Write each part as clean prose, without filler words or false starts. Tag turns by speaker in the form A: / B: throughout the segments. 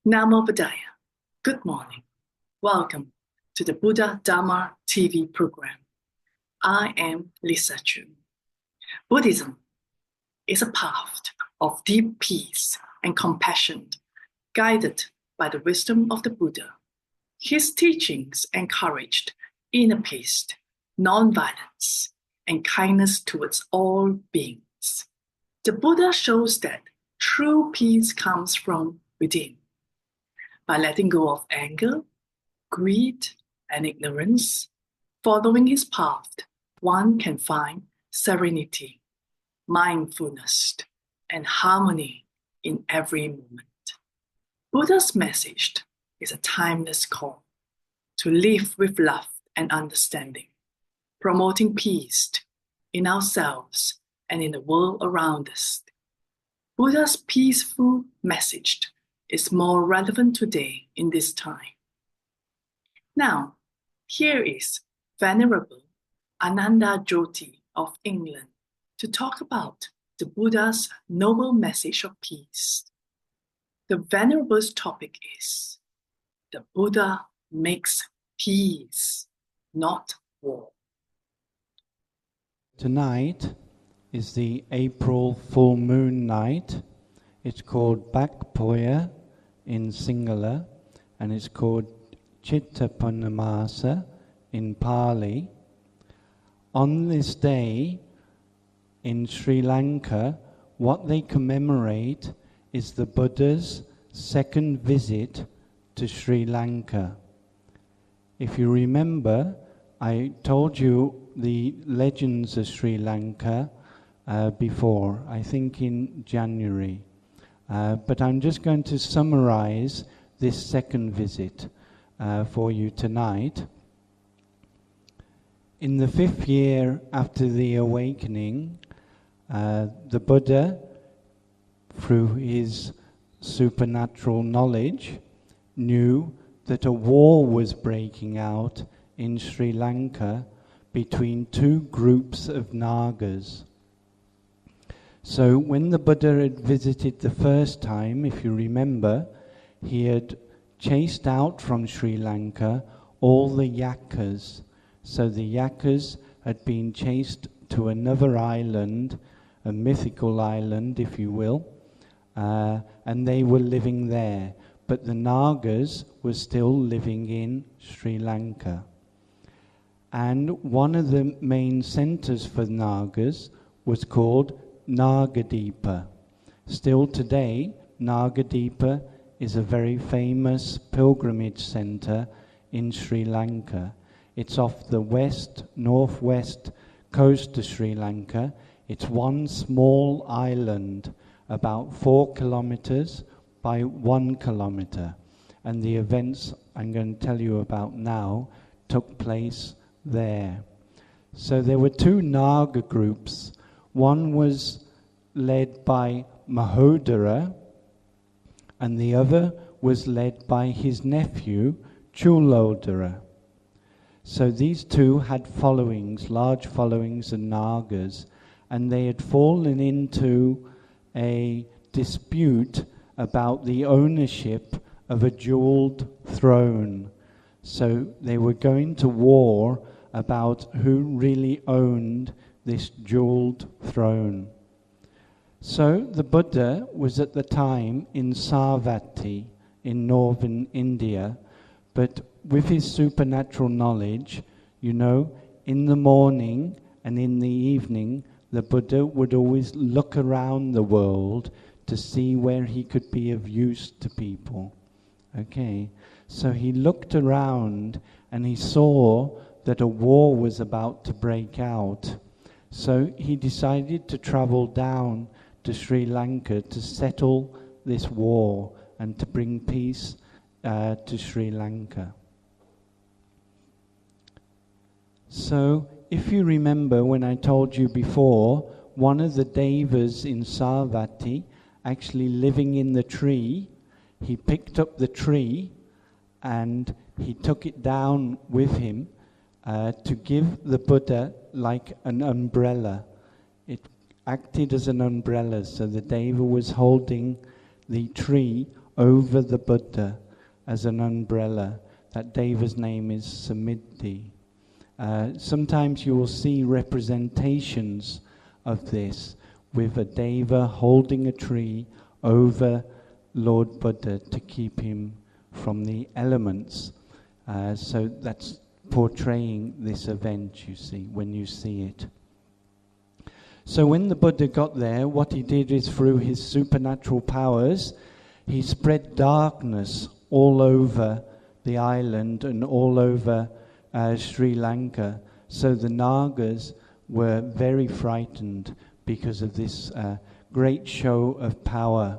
A: Namo Buddhaya. Good morning. Welcome to the Buddha Dhamma TV program. I am Lisa Chu. Buddhism is a path of deep peace and compassion, guided by the wisdom of the Buddha. His teachings encouraged inner peace, non-violence, and kindness towards all beings. The Buddha shows that true peace comes from within. By letting go of anger, greed, and ignorance, following his path, one can find serenity, mindfulness, and harmony in every moment. Buddha's message is a timeless call to live with love and understanding, promoting peace in ourselves and in the world around us. Buddha's peaceful message is more relevant today in this time. Now, here is Venerable Anandajoti of England to talk about the Buddha's noble message of peace. The Venerable's topic is, the Buddha makes peace, not war.
B: Tonight is the April full moon night. It's called Bakpoya in Sinhala, and it's called Chitta Purnamasa in Pali. On this day in Sri Lanka, what they commemorate is the Buddha's second visit to Sri Lanka. If you remember, I told you the legends of Sri Lanka before, I think in January. But I'm just going to summarize this second visit for you tonight. In the 5th year after the awakening, the Buddha, through his supernatural knowledge, knew that a war was breaking out in Sri Lanka between two groups of Nagas. So when the Buddha had visited the first time, if you remember, he had chased out from Sri Lanka all the yakas. So the yakas had been chased to another island, a mythical island, if you will, and they were living there. But the Nagas were still living in Sri Lanka. And one of the main centers for Nagas was called Nagadipa. Still today, Nagadipa is a very famous pilgrimage center in Sri Lanka. It's off the northwest coast of Sri Lanka. It's one small island, about 4 kilometers by 1 kilometer. And the events I'm going to tell you about now took place there. So there were two Naga groups. One was led by Mahodara, and the other was led by his nephew, Chulodara. So these two had followings, large followings of Nagas, and they had fallen into a dispute about the ownership of a jeweled throne. So they were going to war about who really owned this jeweled throne. So the Buddha was at the time in Savatthi in northern India, but with his supernatural knowledge, you know, in the morning and in the evening, the Buddha would always look around the world to see where he could be of use to people. Okay, so he looked around and he saw that a war was about to break out. So he decided to travel down to Sri Lanka to settle this war and to bring peace to Sri Lanka. So if you remember when I told you before, one of the devas in Savatthi actually living in the tree, he picked up the tree and he took it down with him to give the Buddha like an umbrella. It acted as an umbrella, so the Deva was holding the tree over the Buddha as an umbrella. That deva's name is Samidhi. Sometimes you will see representations of this with a deva holding a tree over Lord Buddha to keep him from the elements. So that's portraying this event, you see, when you see it. So when the Buddha got there, what he did is through his supernatural powers, he spread darkness all over the island and all over Sri Lanka. So the Nagas were very frightened because of this great show of power.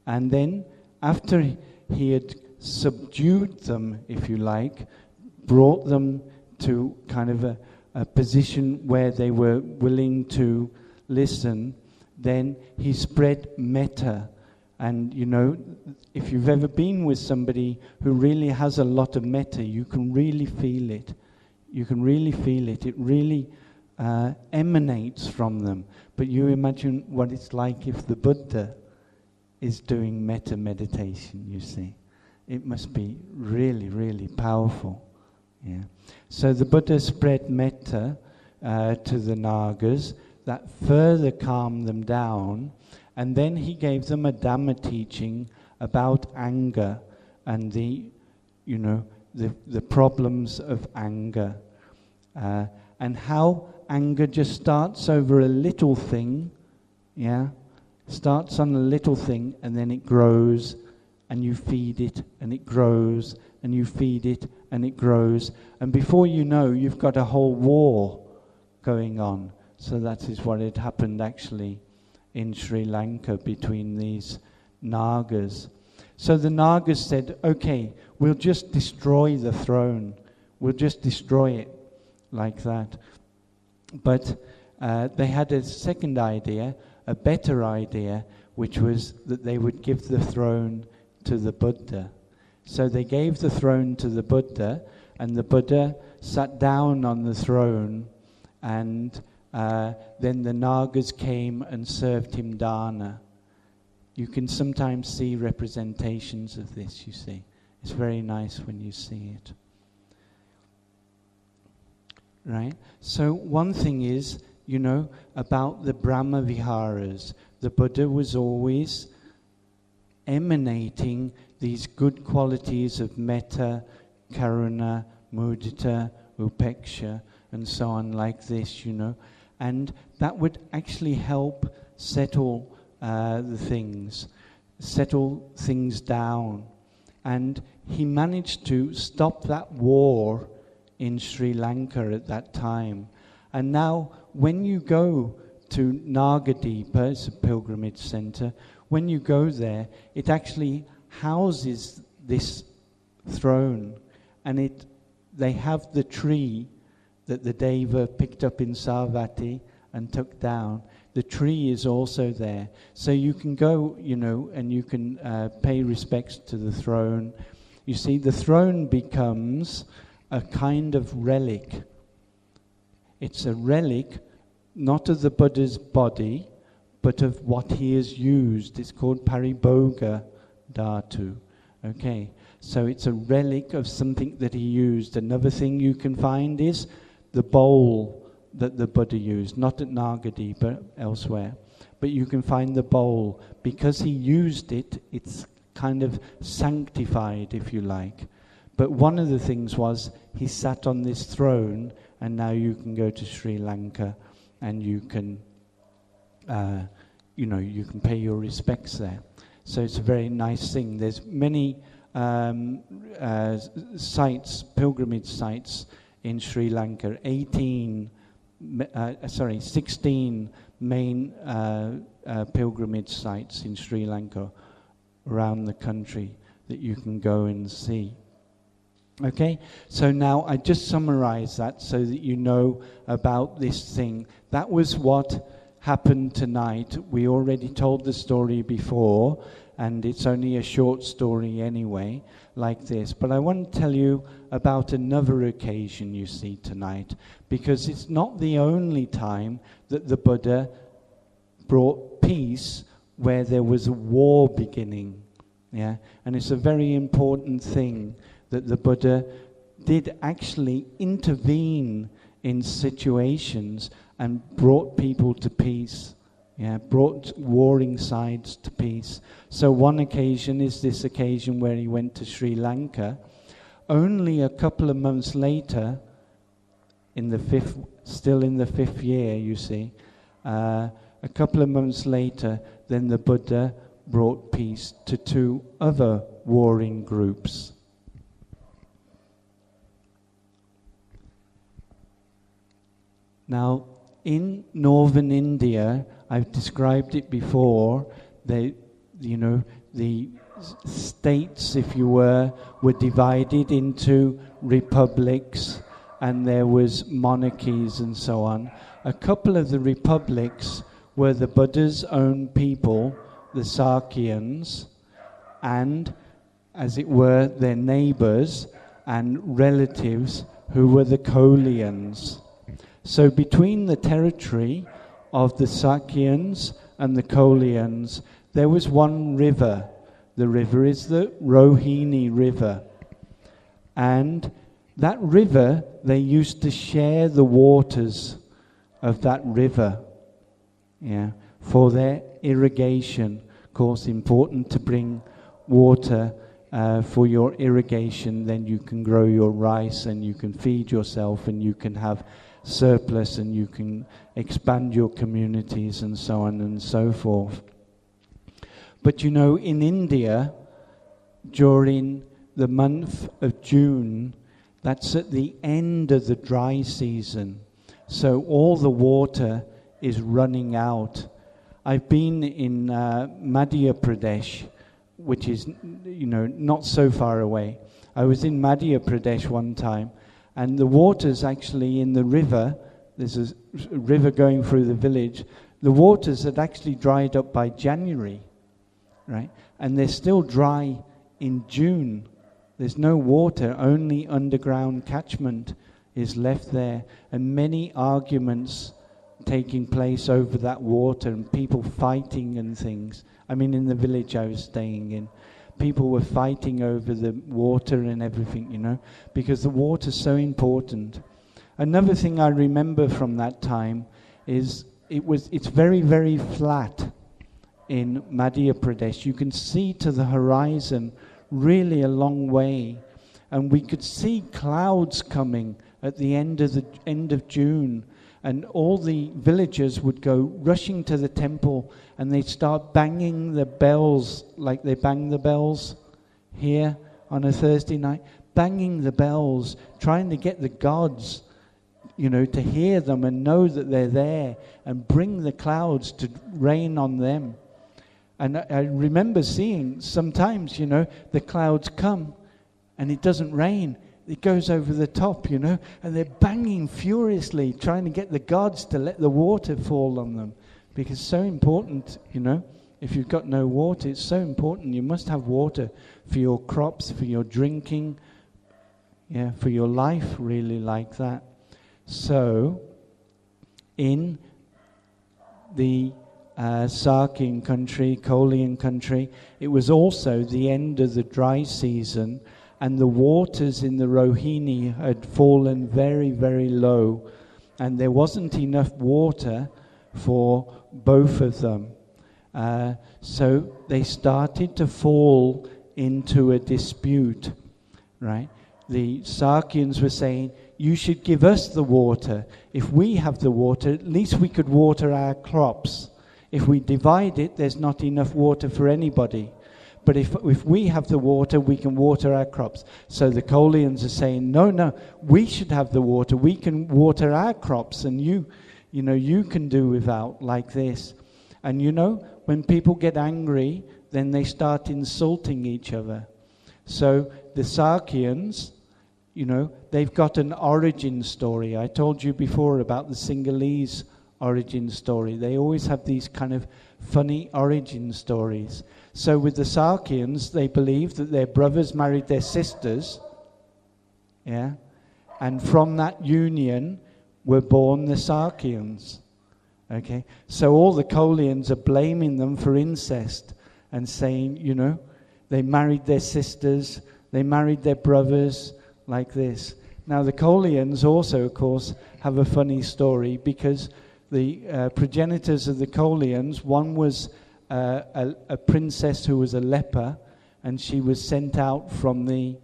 B: And then, after he had subdued them, if you like, brought them to kind of a position where they were willing to listen, then he spread metta. And you know, if you've ever been with somebody who really has a lot of metta, you can really feel it. You can really feel it. It really emanates from them. But you imagine what it's like if the Buddha is doing metta meditation, you see. It must be really, really powerful. Yeah. So the Buddha spread metta to the Nagas, that further calmed them down, and then he gave them a Dhamma teaching about anger and the problems of anger, and how anger just starts over a little thing, starts on a little thing, and then it grows, and you feed it, and it grows, and you feed it, and it grows, and before you know, you've got a whole war going on. So that is what had happened actually in Sri Lanka between these Nagas. So the Nagas said, okay, we'll just destroy the throne. We'll just destroy it like that. But they had a second idea, a better idea, which was that they would give the throne to the Buddha. So they gave the throne to the Buddha, and the Buddha sat down on the throne, and then the Nagas came and served him dana. You can sometimes see representations of this, you see. It's very nice when you see it. Right? So one thing is, about the Brahma Viharas. The Buddha was always emanating these good qualities of metta, karuna, mudita, upeksha, and so on like this, And that would actually help settle settle things down. And he managed to stop that war in Sri Lanka at that time. And now, when you go to Nagadeepa, it's a pilgrimage center, when you go there, it actually houses this throne, and they have the tree that the Deva picked up in Savatthi and took down. The tree is also there. So you can go, and you can pay respects to the throne. You see, the throne becomes a kind of relic. It's a relic, not of the Buddha's body, but of what he has used. It's called Paribhoga Dhatu. Okay, so it's a relic of something that he used. Another thing you can find is the bowl that the Buddha used, not at Nagadeepa, elsewhere. But you can find the bowl. Because he used it, it's kind of sanctified, if you like. But one of the things was, he sat on this throne, and now you can go to Sri Lanka, and you can, you can pay your respects there. So it's a very nice thing. There's many sites, pilgrimage sites in Sri Lanka. 16 main pilgrimage sites in Sri Lanka around the country that you can go and see. Okay, so now I just summarize that so that you know about this thing. That was what happened tonight. We already told the story before, and it's only a short story anyway, like this. But I want to tell you about another occasion you see tonight, because it's not the only time that the Buddha brought peace where there was a war beginning. Yeah, and it's a very important thing that the Buddha did actually intervene in situations and brought people to peace. Yeah, brought warring sides to peace. So one occasion is this occasion where he went to Sri Lanka. Only a couple of months later, still in the fifth year, you see, a couple of months later, then the Buddha brought peace to two other warring groups. Now, in northern India, I've described it before, the states, if you were divided into republics, and there was monarchies and so on. A couple of the republics were the Buddha's own people, the Sakyans, and, as it were, their neighbors and relatives who were the Kolyans. So between the territory of the Sakyans and the Kolyans, there was one river. The river is the Rohini River. And that river, they used to share the waters of that river, for their irrigation. Of course, important to bring water for your irrigation, then you can grow your rice and you can feed yourself and you can have surplus and you can expand your communities and so on and so forth. But in India, during the month of June, that's at the end of the dry season. So all the water is running out. I've been in Madhya Pradesh, which is, not so far away. I was in Madhya Pradesh one time, and the water's actually in the river. There's a river going through the village. The waters had actually dried up by January, right? And they're still dry in June. There's no water, only underground catchment is left there, and many arguments taking place over that water and people fighting and things. I mean, in the village I was staying in, people were fighting over the water and everything, because the water's so important. Another thing I remember from that time is it's very, very flat in Madhya Pradesh. You can see to the horizon really a long way, and we could see clouds coming at the end of June, and all the villagers would go rushing to the temple and they'd start banging the bells like they bang the bells here on a Thursday night, banging the bells, trying to get the gods, to hear them and know that they're there and bring the clouds to rain on them. And I remember seeing sometimes, the clouds come and it doesn't rain. It goes over the top, and they're banging furiously, trying to get the gods to let the water fall on them. Because it's so important, if you've got no water, it's so important. You must have water for your crops, for your drinking, for your life, really like that. So, in the Sakyan country, Kolyan country, it was also the end of the dry season, and the waters in the Rohini had fallen very, very low, and there wasn't enough water for both of them. So they started to fall into a dispute, right? The Sakyans were saying, you should give us the water. If we have the water, at least we could water our crops. If we divide it, there's not enough water for anybody. But if we have the water, we can water our crops. So the Kolyans are saying, no, we should have the water. We can water our crops, and you can do without like this. And when people get angry, then they start insulting each other. So the Sakyans, they've got an origin story. I told you before about the Sinhalese origin story. They always have these kind of funny origin stories. So with the Sakyans, they believe that their brothers married their sisters, and from that union were born the Sakyans. Okay, so all the Kolyans are blaming them for incest and saying, They married their sisters, they married their brothers, like this. Now the Kolians also, of course, have a funny story, because the progenitors of the Kolians, one was a princess who was a leper, and she was sent out from the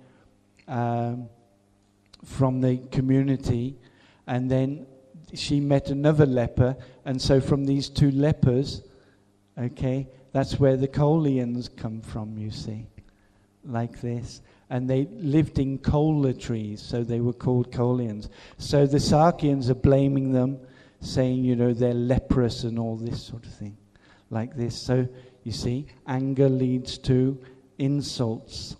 B: community, and then she met another leper, and so from these two lepers, okay, that's where the Kolians come from, you see, like this. And they lived in kola trees, so they were called Kolians. So the Sakyans are blaming them, saying, you know, they're leprous and all this sort of thing, like this. So, you see, anger leads to insults.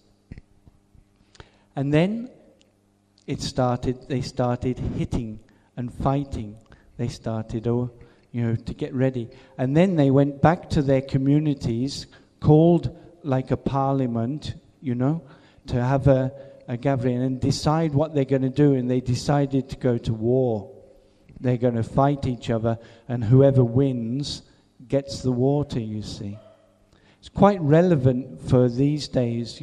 B: And then they started hitting and fighting. They started, to get ready. And then they went back to their communities, called like a parliament, to have a gathering and decide what they're going to do. And they decided to go to war. They're going to fight each other, and whoever wins gets the water, you see. It's quite relevant for these days,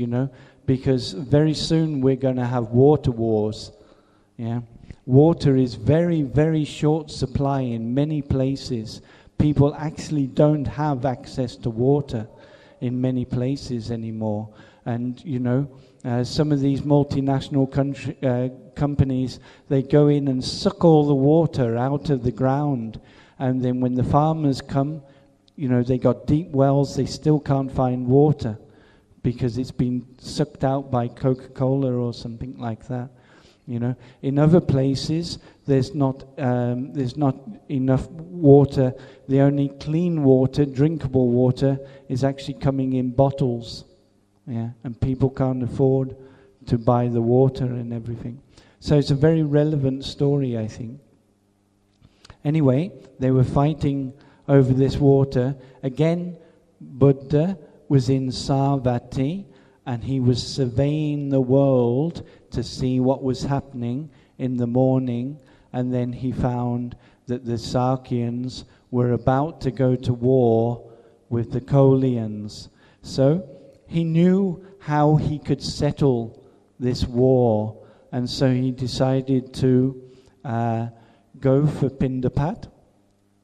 B: because very soon we're going to have water wars. Yeah, water is very, very short supply in many places. People actually don't have access to water in many places anymore. And, some of these multinational companies, they go in and suck all the water out of the ground. And then when the farmers come, they got deep wells, they still can't find water because it's been sucked out by Coca-Cola or something like that. In other places, there's not enough water. The only clean water, drinkable water, is actually coming in bottles. Yeah, and people can't afford to buy the water and everything. So it's a very relevant story, I think. Anyway, they were fighting over this water. Again, Buddha was in Savatthi, and he was surveying the world to see what was happening in the morning, and then he found that the Sakyans were about to go to war with the Kolians. So he knew how he could settle this war, and so he decided to go for Pindapat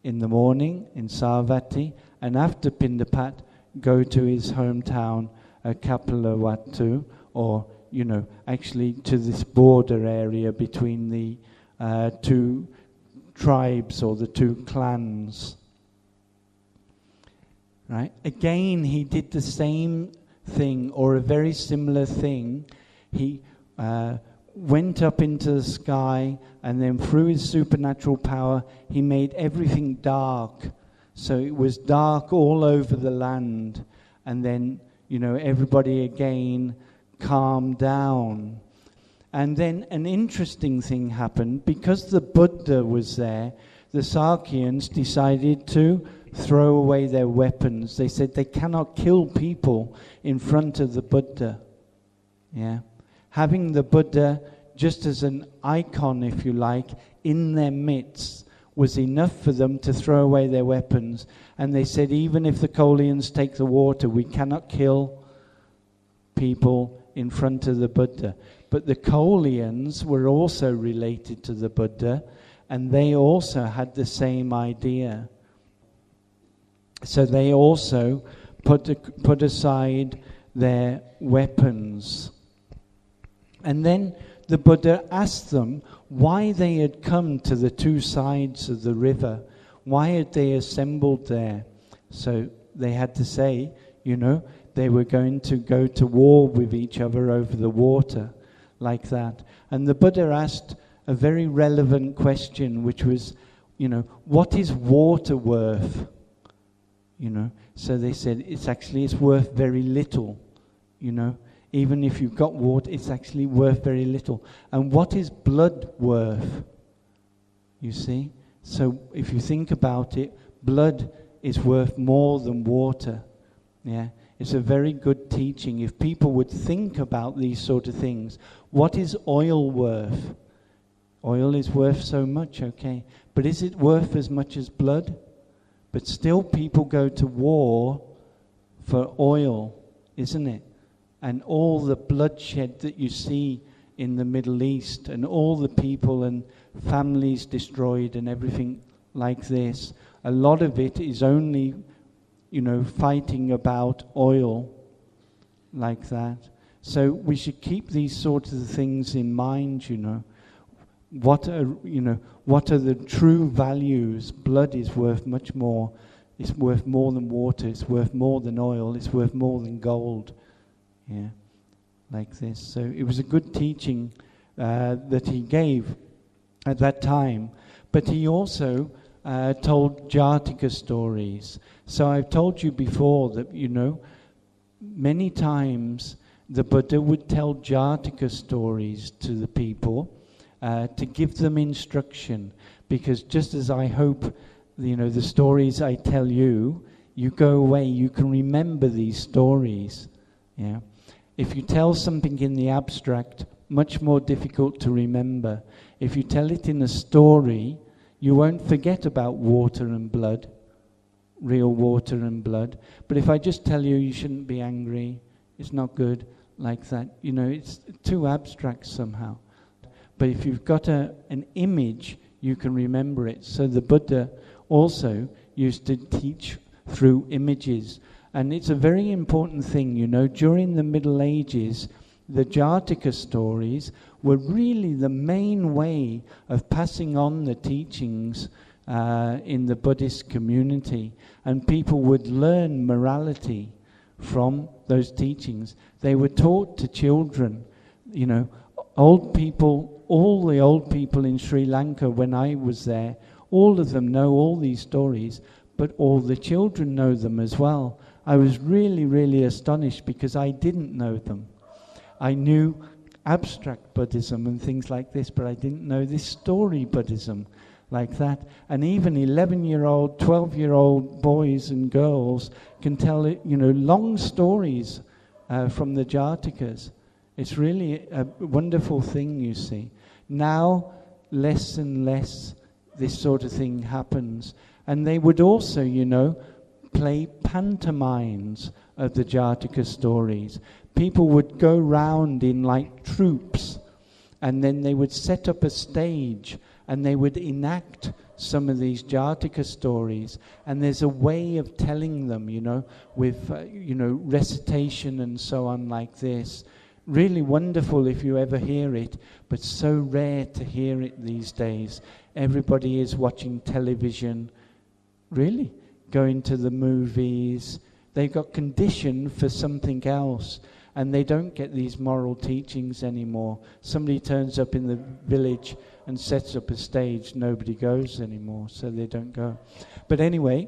B: in the morning in Savatthi, and after Pindapat go to his hometown Kapilavatthu, or actually to this border area between the two tribes or the two clans. Right? Again, he did the same thing, or a very similar thing. He went up into the sky, and then through his supernatural power, he made everything dark. So it was dark all over the land, and then, everybody again calmed down. And then an interesting thing happened. Because the Buddha was there, the Sakyans decided to throw away their weapons. They said they cannot kill people in front of the Buddha. Yeah, having the Buddha just as an icon, if you like, in their midst was enough for them to throw away their weapons. And they said, even if the Kolians take the water, we cannot kill people in front of the Buddha. But the Kolians were also related to the Buddha, and they also had the same idea. So they also put aside their weapons. And then the Buddha asked them why they had come to the two sides of the river. Why had they assembled there? So they had to say, they were going to go to war with each other over the water, like that. And the Buddha asked a very relevant question, which was, what is water worth? So they said, it's worth very little, Even if you've got water, it's actually worth very little. And what is blood worth? You see? So if you think about it, blood is worth more than water. Yeah, it's a very good teaching. If people would think about these sort of things, what is oil worth? Oil is worth so much, okay. But is it worth as much as blood? But still people go to war for oil, isn't it? and all the bloodshed that you see in the Middle East, and all the people and families destroyed and everything like this, a lot of it is only, fighting about oil like that. So we should keep these sorts of things in mind, What are the true values? Blood is worth much more. It's worth more than water. It's worth more than oil. It's worth more than gold. Yeah, like this. So it was a good teaching that he gave at that time. But he also told Jataka stories. So I've told you before that, many times the Buddha would tell Jataka stories to the people to give them instruction. Because just as I hope, the stories I tell you, you go away, you can remember these stories. Yeah. If you tell something in the abstract, much more difficult to remember. If you tell it in a story, you won't forget about water and blood, real water and blood. But if I just tell you you shouldn't be angry, it's not good, like that, it's too abstract somehow. But if you've got an image, you can remember it. So the Buddha also used to teach through images. And it's a very important thing, during the Middle Ages, the Jataka stories were really the main way of passing on the teachings in the Buddhist community. And people would learn morality from those teachings. They were taught to children. Old people, all the old people in Sri Lanka when I was there, all of them know all these stories, but all the children know them as well. I was really, really astonished because I didn't know them. I knew abstract Buddhism and things like this, but I didn't know this story Buddhism like that. And even 11-year-old, 12-year-old boys and girls can tell long stories from the Jatakas. It's really a wonderful thing, you see. Now, less and less this sort of thing happens. And they would also, play pantomimes of the Jataka stories. People would go round in like troops, and then they would set up a stage, and they would enact some of these Jataka stories. And there's a way of telling them, with, recitation and so on like this. Really wonderful if you ever hear it, but so rare to hear it these days. Everybody is watching television, really, going to the movies. They've got conditioned for something else, and they don't get these moral teachings anymore. Somebody turns up in the village and sets up a stage, nobody goes anymore, so they don't go. But anyway,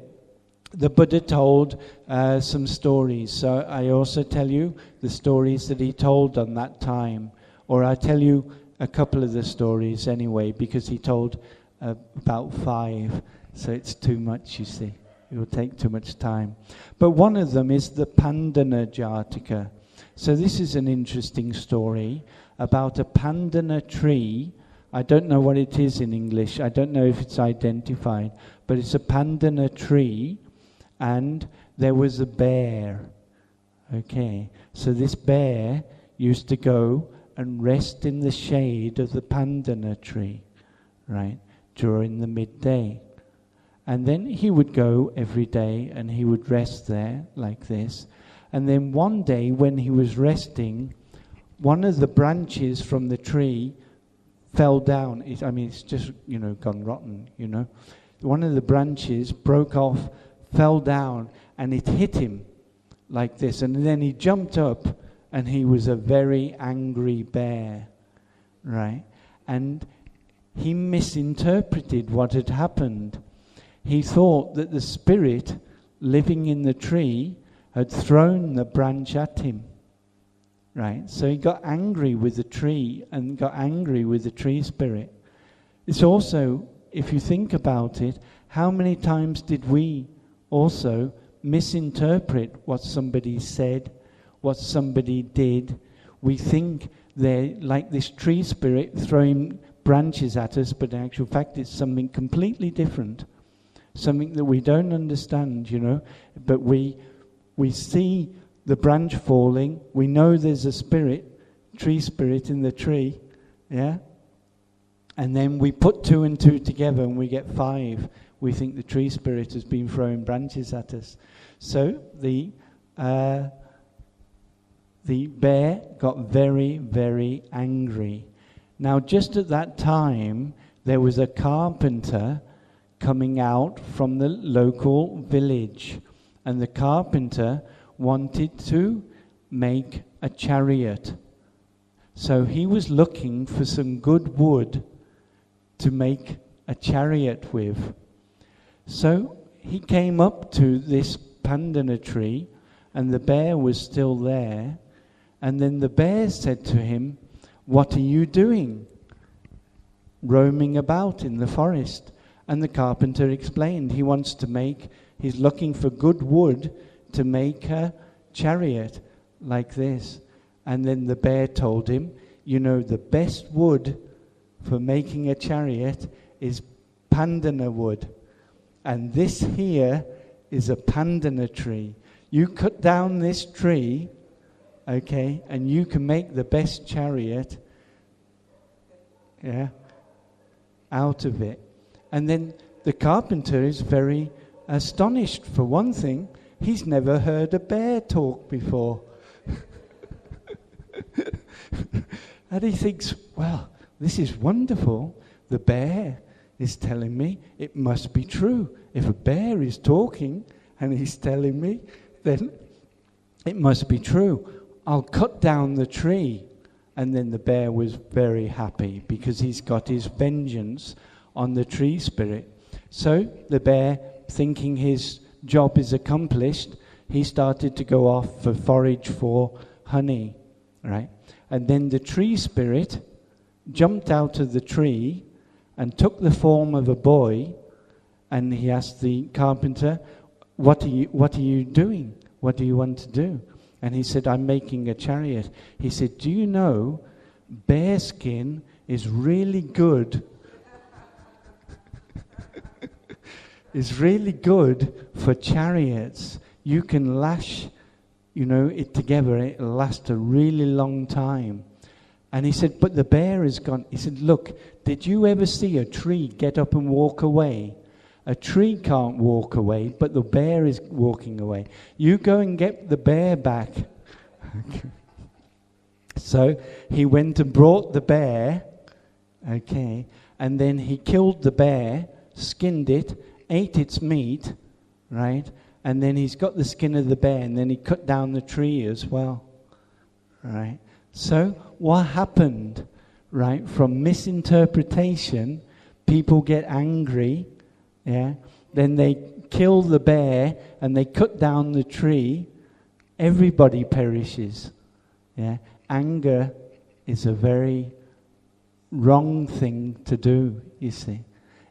B: the Buddha told some stories. So I also tell you the stories that he told on that time. Or I tell you a couple of the stories anyway, because he told about 5. So it's too much, you see. It will take too much time. But one of them is the Pandana Jataka. So this is an interesting story about a Pandana tree. I don't know what it is in English. I don't know if it's identified. But it's a Pandana tree. And there was a bear. Okay, so this bear used to go and rest in the shade of the Pandana tree, right, during the midday. And then he would go every day and he would rest there like this. And then one day when he was resting, one of the branches from the tree fell down. It's just, gone rotten, One of the branches broke off, fell down, and it hit him like this. And then he jumped up, and he was a very angry bear, right? And he misinterpreted what had happened. He thought that the spirit living in the tree had thrown the branch at him, right? So he got angry with the tree and got angry with the tree spirit. It's also, if you think about it, how many times did we also misinterpret what somebody said, what somebody did? We think they're like this tree spirit throwing branches at us, but in actual fact it's something completely different, something that we don't understand, But we see the branch falling, we know there's a spirit, tree spirit in the tree, yeah? And then we put 2 and 2 together and we get 5. We think the tree spirit has been throwing branches at us. So the bear got very, very angry. Now, just at that time, there was a carpenter coming out from the local village, and the carpenter wanted to make a chariot. So he was looking for some good wood to make a chariot with. So he came up to this pandana tree, and the bear was still there, and then the bear said to him, "What are you doing, roaming about in the forest?" And the carpenter explained he's looking for good wood to make a chariot like this. And then the bear told him, the best wood for making a chariot is pandana wood. And this here is a pandana tree. You cut down this tree, okay, and you can make the best chariot, out of it. And then the carpenter is very astonished. For one thing, he's never heard a bear talk before. And he thinks, well, this is wonderful. The bear is telling me it must be true. If a bear is talking and he's telling me, then it must be true. I'll cut down the tree. And then the bear was very happy because he's got his vengeance on the tree spirit. So the bear, thinking his job is accomplished, he started to go off for forage for honey, right? And then the tree spirit jumped out of the tree and took the form of a boy, and he asked the carpenter, what are you doing? What do you want to do? And he said, "I'm making a chariot." He said, "Do you know bear skin is really good?" It's really good for chariots. You can lash, it together. It'll last a really long time. And he said, "But the bear is gone." He said, "Look, did you ever see a tree get up and walk away? A tree can't walk away, but the bear is walking away. You go and get the bear back." Okay. So he went and brought the bear, okay, and then he killed the bear, skinned it, ate its meat, right? And then he's got the skin of the bear, and then he cut down the tree as well, right? So what happened, right? From misinterpretation, people get angry, yeah? Then they kill the bear, and they cut down the tree. Everybody perishes, yeah? Anger is a very wrong thing to do, you see.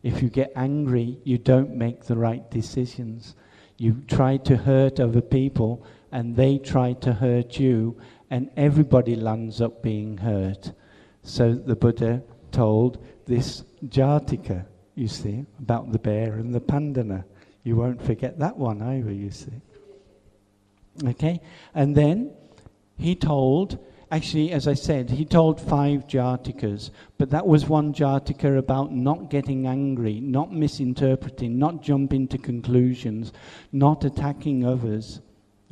B: If you get angry, you don't make the right decisions. You try to hurt other people, and they try to hurt you, and everybody lands up being hurt. So the Buddha told this Jatika, you see, about the bear and the pandana. You won't forget that one either, you see. Okay? And then he told, actually, as I said, he told 5 Jatikas, but that was one Jatika about not getting angry, not misinterpreting, not jumping to conclusions, not attacking others.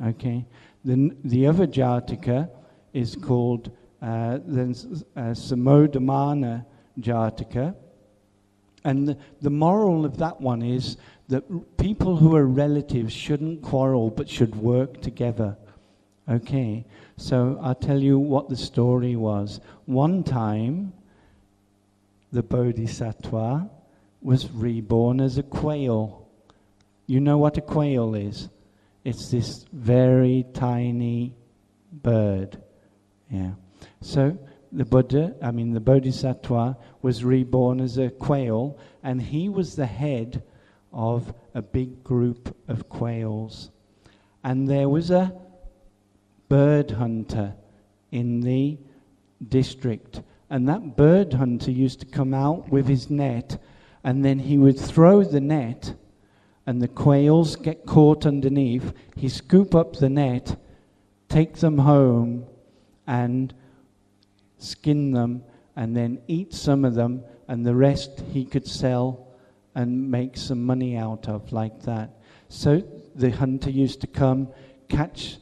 B: Okay? The other Jatika is called Samodhamana Jatika. And the moral of that one is that people who are relatives shouldn't quarrel but should work together. Okay, so I'll tell you what the story was. One time, the Bodhisattva was reborn as a quail. You know what a quail is? It's this very tiny bird. Yeah. So the Bodhisattva was reborn as a quail, and he was the head of a big group of quails. And there was a bird hunter in the district, and that bird hunter used to come out with his net, and then he would throw the net, and the quails get caught underneath. He scoop up the net, take them home and skin them and then eat some of them, and the rest he could sell and make some money out of, like that. So the hunter used to come, catch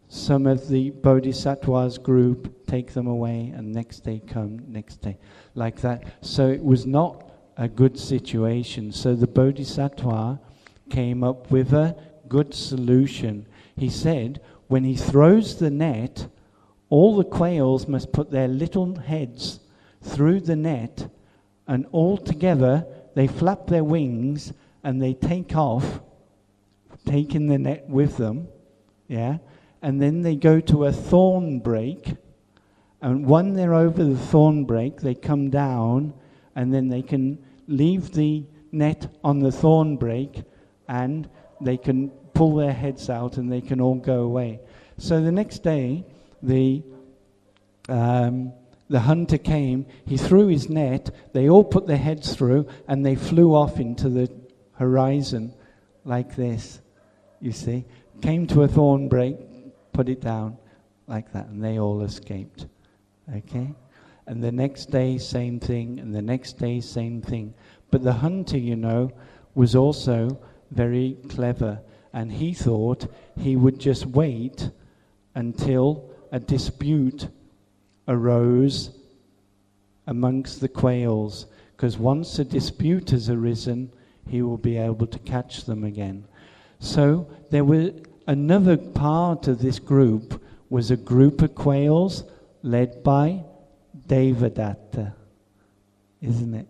B: some of the bodhisattva's group, take them away, and next day come, next day, like that. So it was not a good situation. So the bodhisattva came up with a good solution. He said, when he throws the net, all the quails must put their little heads through the net, and all together they flap their wings and they take off, taking the net with them, yeah, and then they go to a thorn break, and when they're over the thorn break, they come down, and then they can leave the net on the thorn break, and they can pull their heads out and they can all go away. So the next day, the hunter came, he threw his net, they all put their heads through, and they flew off into the horizon like this, you see. Came to a thorn break, put it down like that, and they all escaped. Okay? And the next day, same thing, and the next day, same thing. But the hunter, you know, was also very clever, and he thought he would just wait until a dispute arose amongst the quails, because once a dispute has arisen, he will be able to catch them again. So there were another part of this group, was a group of quails led by Devadatta, isn't it?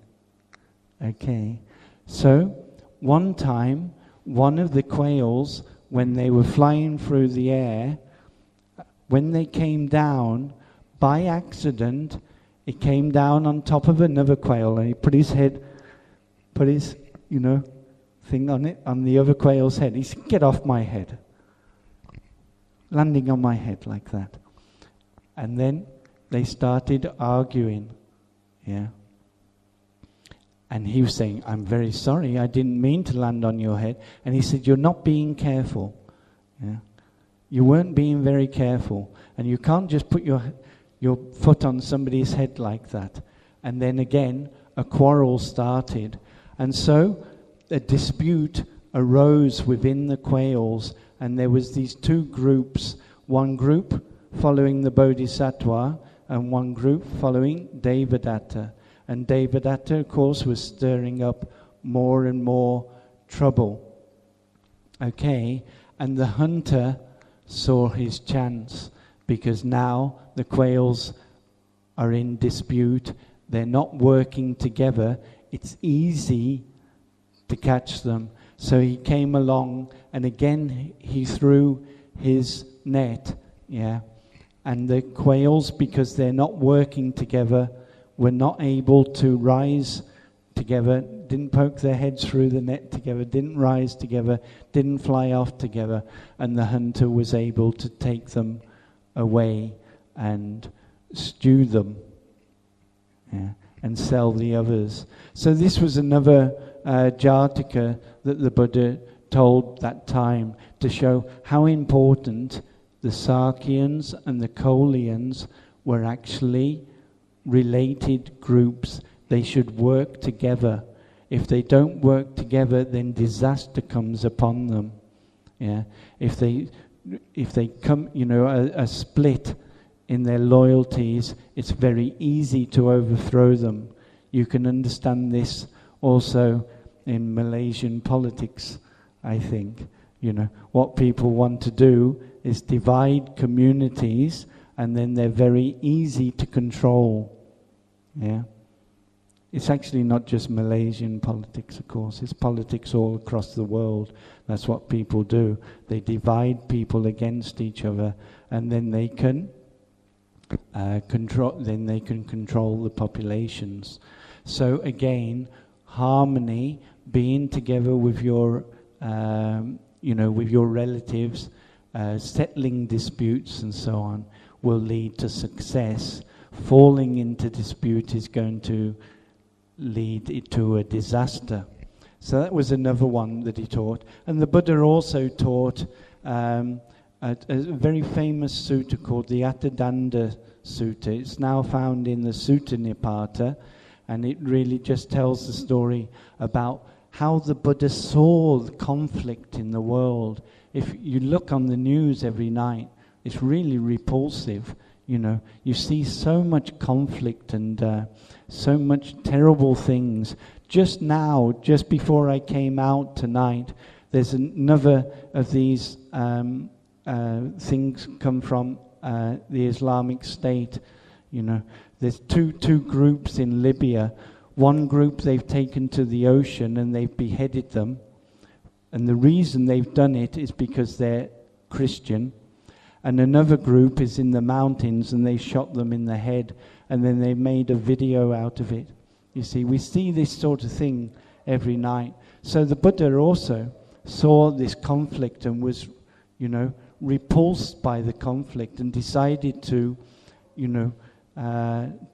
B: Okay. So one time, one of the quails, when they were flying through the air, when they came down, by accident, it came down on top of another quail, and he put his head, thing on it, on the other quail's head. He said, "Get off my head." Landing on my head like that. And then they started arguing, yeah. And he was saying, "I'm very sorry, I didn't mean to land on your head." And he said, "You're not being careful. Yeah. You weren't being very careful. And you can't just put your foot on somebody's head like that." And then again, a quarrel started. And so a dispute arose within the quails, and there was these two groups, one group following the Bodhisattva and one group following Devadatta. And Devadatta, of course, was stirring up more and more trouble. Okay, and the hunter saw his chance, because now the quails are in dispute, they're not working together, it's easy to catch them. So he came along, and again he threw his net, yeah, and the quails, because they're not working together, were not able to rise together, didn't poke their heads through the net together, didn't rise together, didn't fly off together, and the hunter was able to take them away and stew them, yeah, and sell the others. So this was another Jataka that the Buddha told that time, to show how important the Sakyans and the Kolians were actually related groups. They should work together. If they don't work together, then disaster comes upon them. Yeah, if they come, a split in their loyalties, it's very easy to overthrow them. You can understand this also in Malaysian politics, I think. What people want to do is divide communities, and then they're very easy to control. Yeah. It's actually not just Malaysian politics, of course. It's politics all across the world. That's what people do. They divide people against each other, and then they can control the populations. So again, harmony, being together with your with your relatives, settling disputes and so on, will lead to success. Falling into dispute is going to lead it to a disaster. So that was another one that he taught. And the Buddha also taught a very famous sutta called the Atthadanda Sutta. It's now found in the Sutta Nipata, and it really just tells the story about how the Buddha saw the conflict in the world. If you look on the news every night, it's really repulsive. You know, you see so much conflict and so much terrible things. Just now, just before I came out tonight, there's another of these things come from the Islamic State. You know, there's two groups in Libya. One group they've taken to the ocean and they've beheaded them. And the reason they've done it is because they're Christian. And another group is in the mountains and they shot them in the head, and then they made a video out of it. You see, we see this sort of thing every night. So the Buddha also saw this conflict and was, you know, repulsed by the conflict and decided to, you know,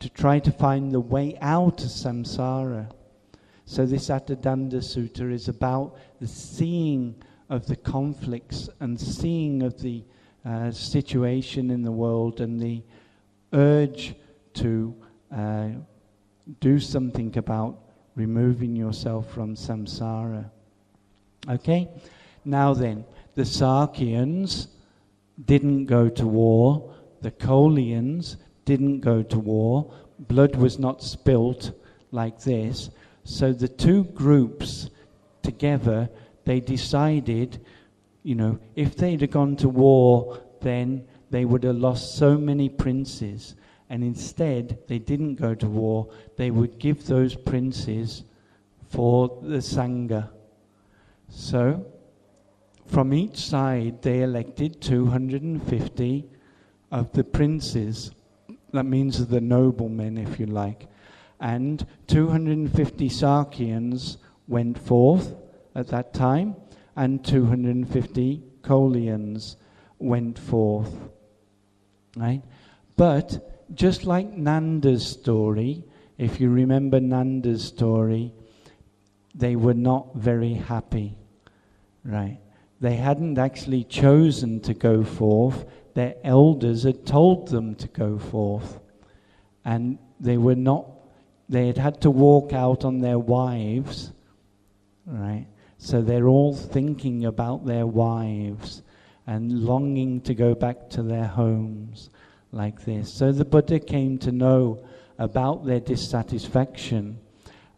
B: to try to find the way out of samsara. So this Atthadanda Sutta is about the seeing of the conflicts and seeing of the situation in the world and the urge to do something about removing yourself from samsara. Okay? Now then, the Sakyans didn't go to war. The Kolians didn't go to war. Blood was not spilt like this. So the two groups together, they decided, you know, if they'd have gone to war, then they would have lost so many princes. And instead, they didn't go to war. They would give those princes for the Sangha. So, from each side, they elected 250 of the princes. That means of the noblemen, if you like. And 250 Sakyans went forth at that time, and 250 Kolians went forth. Right? But just like Nanda's story, if you remember Nanda's story, they were not very happy. Right? They hadn't actually chosen to go forth. Their elders had told them to go forth. And they were not, they had to walk out on their wives. Right? So they're all thinking about their wives and longing to go back to their homes like this. So the Buddha came to know about their dissatisfaction.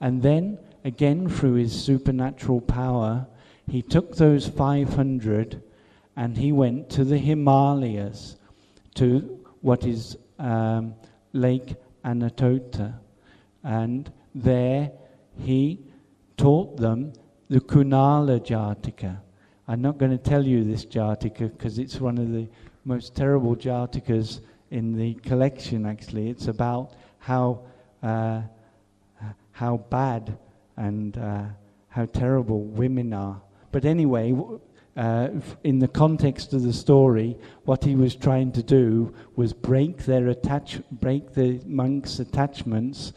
B: And then, again, through his supernatural power, he took those 500 and he went to the Himalayas, to what is Lake Anandajoti. And there he taught them the Kunala Jatika. I'm not going to tell you this Jatika because it's one of the most terrible Jatikas in the collection, actually. It's about how bad and how terrible women are. But anyway, in the context of the story, what he was trying to do was break the monks' attachments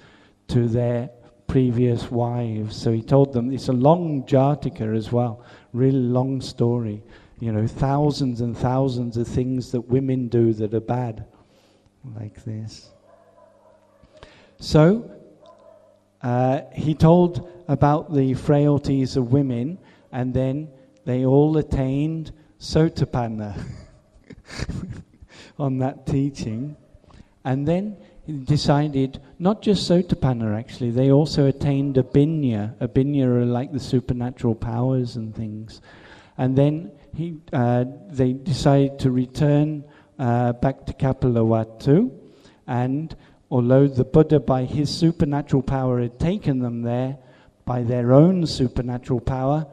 B: to their previous wives. So he told them, it's a long Jatika as well, really long story. You know, thousands and thousands of things that women do that are bad, like this. So he told about the frailties of women, and then they all attained Sotapanna on that teaching. And then he decided, not just Sotapanna actually, they also attained Abhinya. Abhinya are like the supernatural powers and things. And then they decided to return back to Kapilavatthu, and although the Buddha by his supernatural power had taken them there, by their own supernatural power,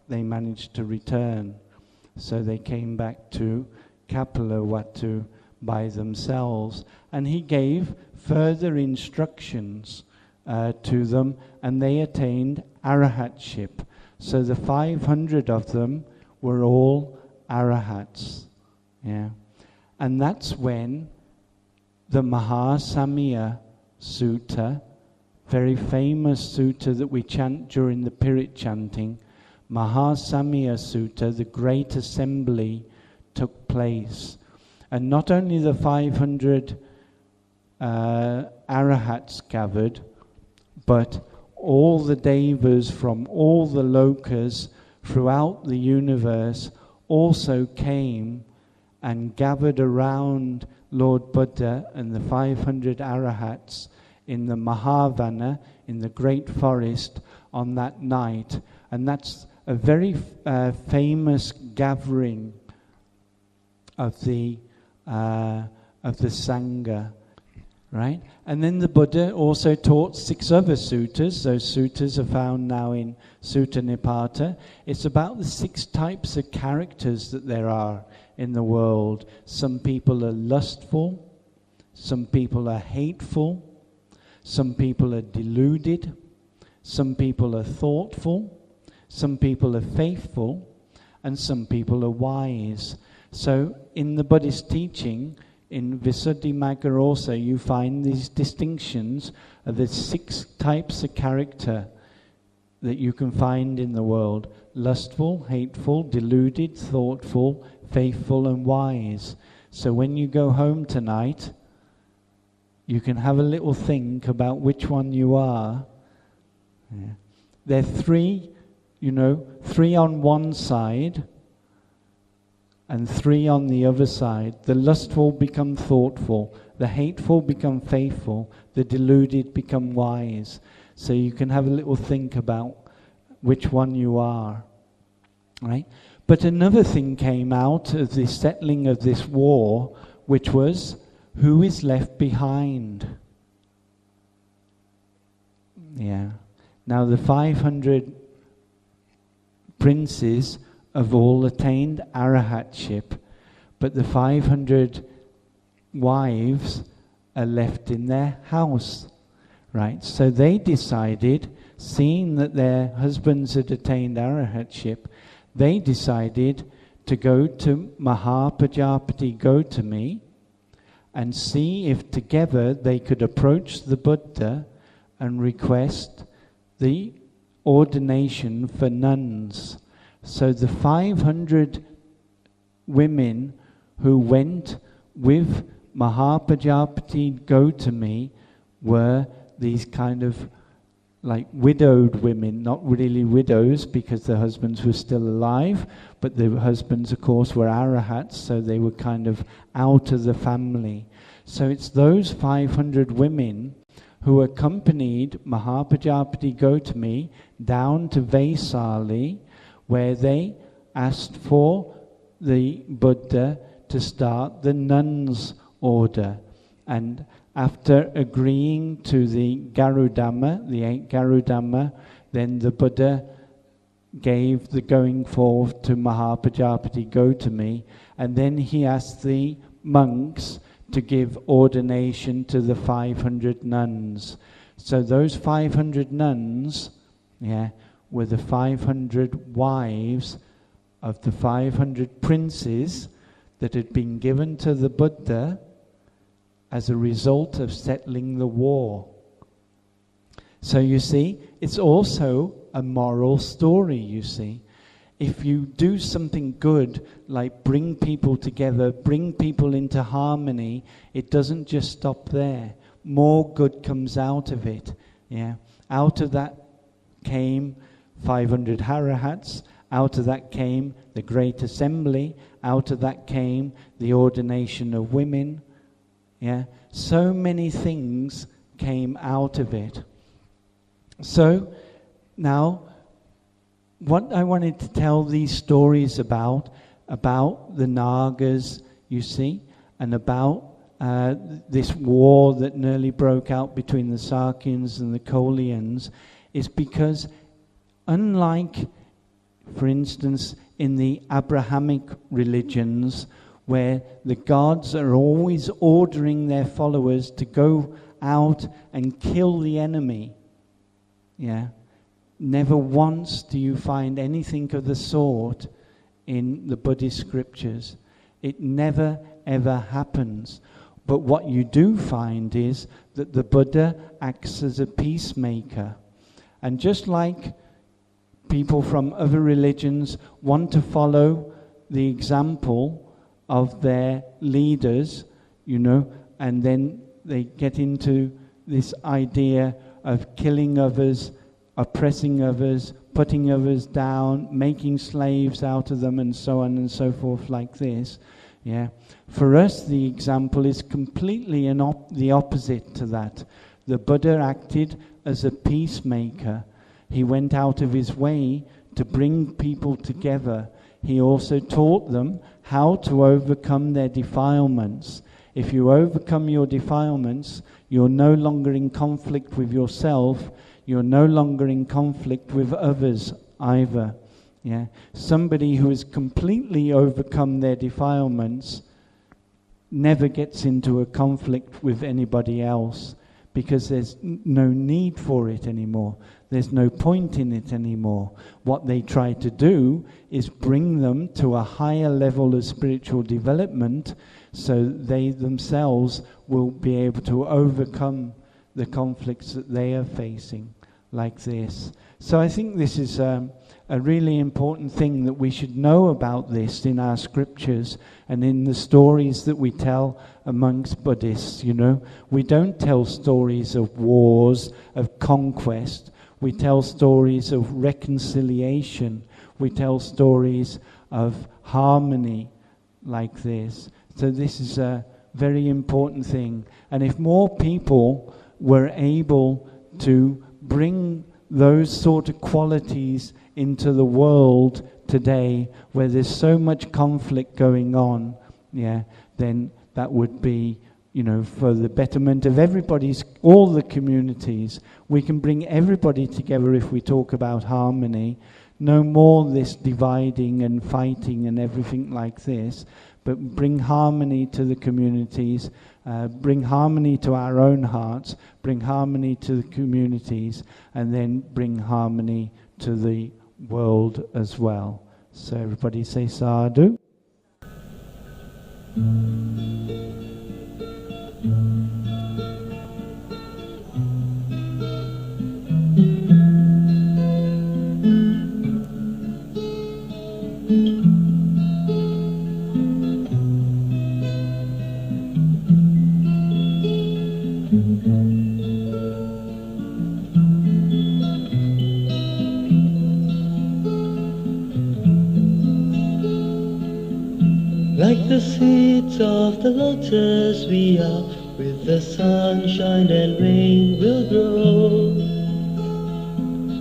B: they managed to return. So they came back to Kapilavatthu by themselves. And he gave further instructions to them, and they attained arahatship. So the 500 of them were all arahats. Yeah. And that's when the Mahasamya Sutta, very famous sutta that we chant during the Pirit chanting, Mahasamya Sutta, the Great Assembly took place. And not only the 500 arahats gathered, but all the devas from all the lokas throughout the universe also came and gathered around Lord Buddha and the 500 arahats in the Mahavana, in the great forest, on that night. And that's a very famous gathering of the Sangha, right? And then the Buddha also taught 6 other suttas. Those suttas are found now in Sutta Nipata. It's about the 6 types of characters that there are in the world. Some people are lustful, some people are hateful, some people are deluded, some people are thoughtful, some people are faithful, and some people are wise. So in the Buddhist teaching, in Visuddhimagga also, you find these distinctions of the 6 types of character that you can find in the world: lustful, hateful, deluded, thoughtful, faithful, and wise. So when you go home tonight, you can have a little think about which one you are. Yeah. There are 3, 3 on one side and 3 on the other side. The lustful become thoughtful, the hateful become faithful, the deluded become wise. So you can have a little think about which one you are, right? But another thing came out of the settling of this war, which was, who is left behind? Yeah. Now the 500 princes have all attained arahatship, but the 500 wives are left in their house, right? So they decided, seeing that their husbands had attained arahatship, they decided to go to Mahapajapati Gautami and see if together they could approach the Buddha and request the ordination for nuns. So the 500 women who went with Mahapajapati Gautami were these kind of like widowed women, not really widows because the husbands were still alive, but the husbands of course were arahats, so they were kind of out of the family. So it's those 500 women who accompanied Mahapajapati Gautami down to Vaisali, where they asked for the Buddha to start the nuns' order. And after agreeing to the Garudhamma, the 8 Garudhamma, then the Buddha gave the going forth to Mahapajapati Gautami, and then he asked the monks to give ordination to the 500 nuns. So those 500 nuns, were the 500 wives of the 500 princes that had been given to the Buddha as a result of settling the war. So you see, it's also a moral story, you see. If you do something good, like bring people together, bring people into harmony, it doesn't just stop there. More good comes out of it. Yeah. Out of that came 500 arahats, out of that came the Great Assembly, out of that came the ordination of women. Yeah, so many things came out of it. So now, what I wanted to tell these stories about the Nagas, you see, and about this war that nearly broke out between the Sakyans and the Kolians, is because unlike, for instance, in the Abrahamic religions, where the gods are always ordering their followers to go out and kill the enemy. Yeah. Never once do you find anything of the sort in the Buddhist scriptures. It never ever happens. But what you do find is that the Buddha acts as a peacemaker. And just like people from other religions want to follow the example of their leaders, you know, and then they get into this idea of killing others, oppressing others, putting others down, making slaves out of them, and so on and so forth like this. Yeah. For us, the example is completely the opposite to that. The Buddha acted as a peacemaker. He went out of his way to bring people together. He also taught them how to overcome their defilements. If you overcome your defilements, you're no longer in conflict with yourself, you're no longer in conflict with others either. Yeah? Somebody who has completely overcome their defilements never gets into a conflict with anybody else, because there's no need for it anymore. There's no point in it anymore. What they try to do is bring them to a higher level of spiritual development, so they themselves will be able to overcome the conflicts that they are facing, like this. So I think this is a really important thing, that we should know about this in our scriptures and in the stories that we tell amongst Buddhists, you know. We don't tell stories of wars, of conquest. We tell stories of reconciliation. We tell stories of harmony, like this. So this is a very important thing. And if more people were able to bring those sort of qualities into the world today, where there's so much conflict going on, yeah, then that would be, you know, for the betterment of everybody's, all the communities. We can bring everybody together if we talk about harmony. No more this dividing and fighting and everything like this, but bring harmony to the communities, bring harmony to our own hearts, bring harmony to the communities, and then bring harmony to the world as well. So everybody say sadhu.
C: Like the seeds of the lotus we are, with the sunshine and rain will grow.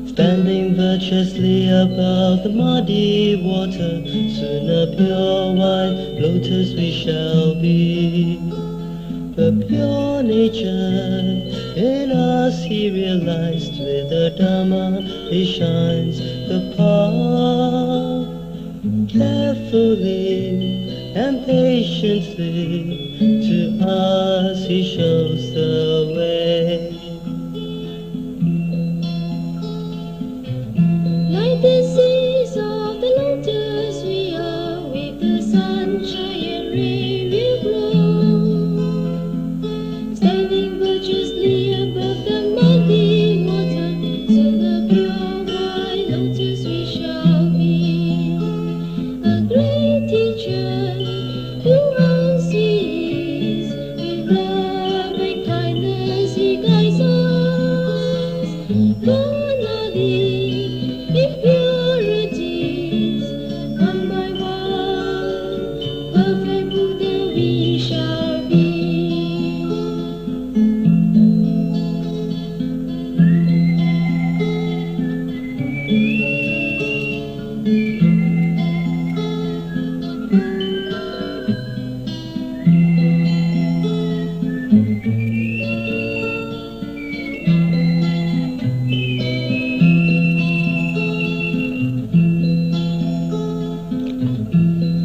C: Standing virtuously above the muddy water, soon a pure white lotus we shall be. The pure nature in us he realized, with the Dhamma he shines the path. Carefully and patiently to us he shows the way.
D: Like the seeds of the lotus we are, with the sunshine and rain will grow. Standing virtuously above the muddy water, so the pure white lotus we shall be. A great teacher to us he is, with love and kindness he guides us. Gone are the impurities, one by one, perfect Buddha we shall be.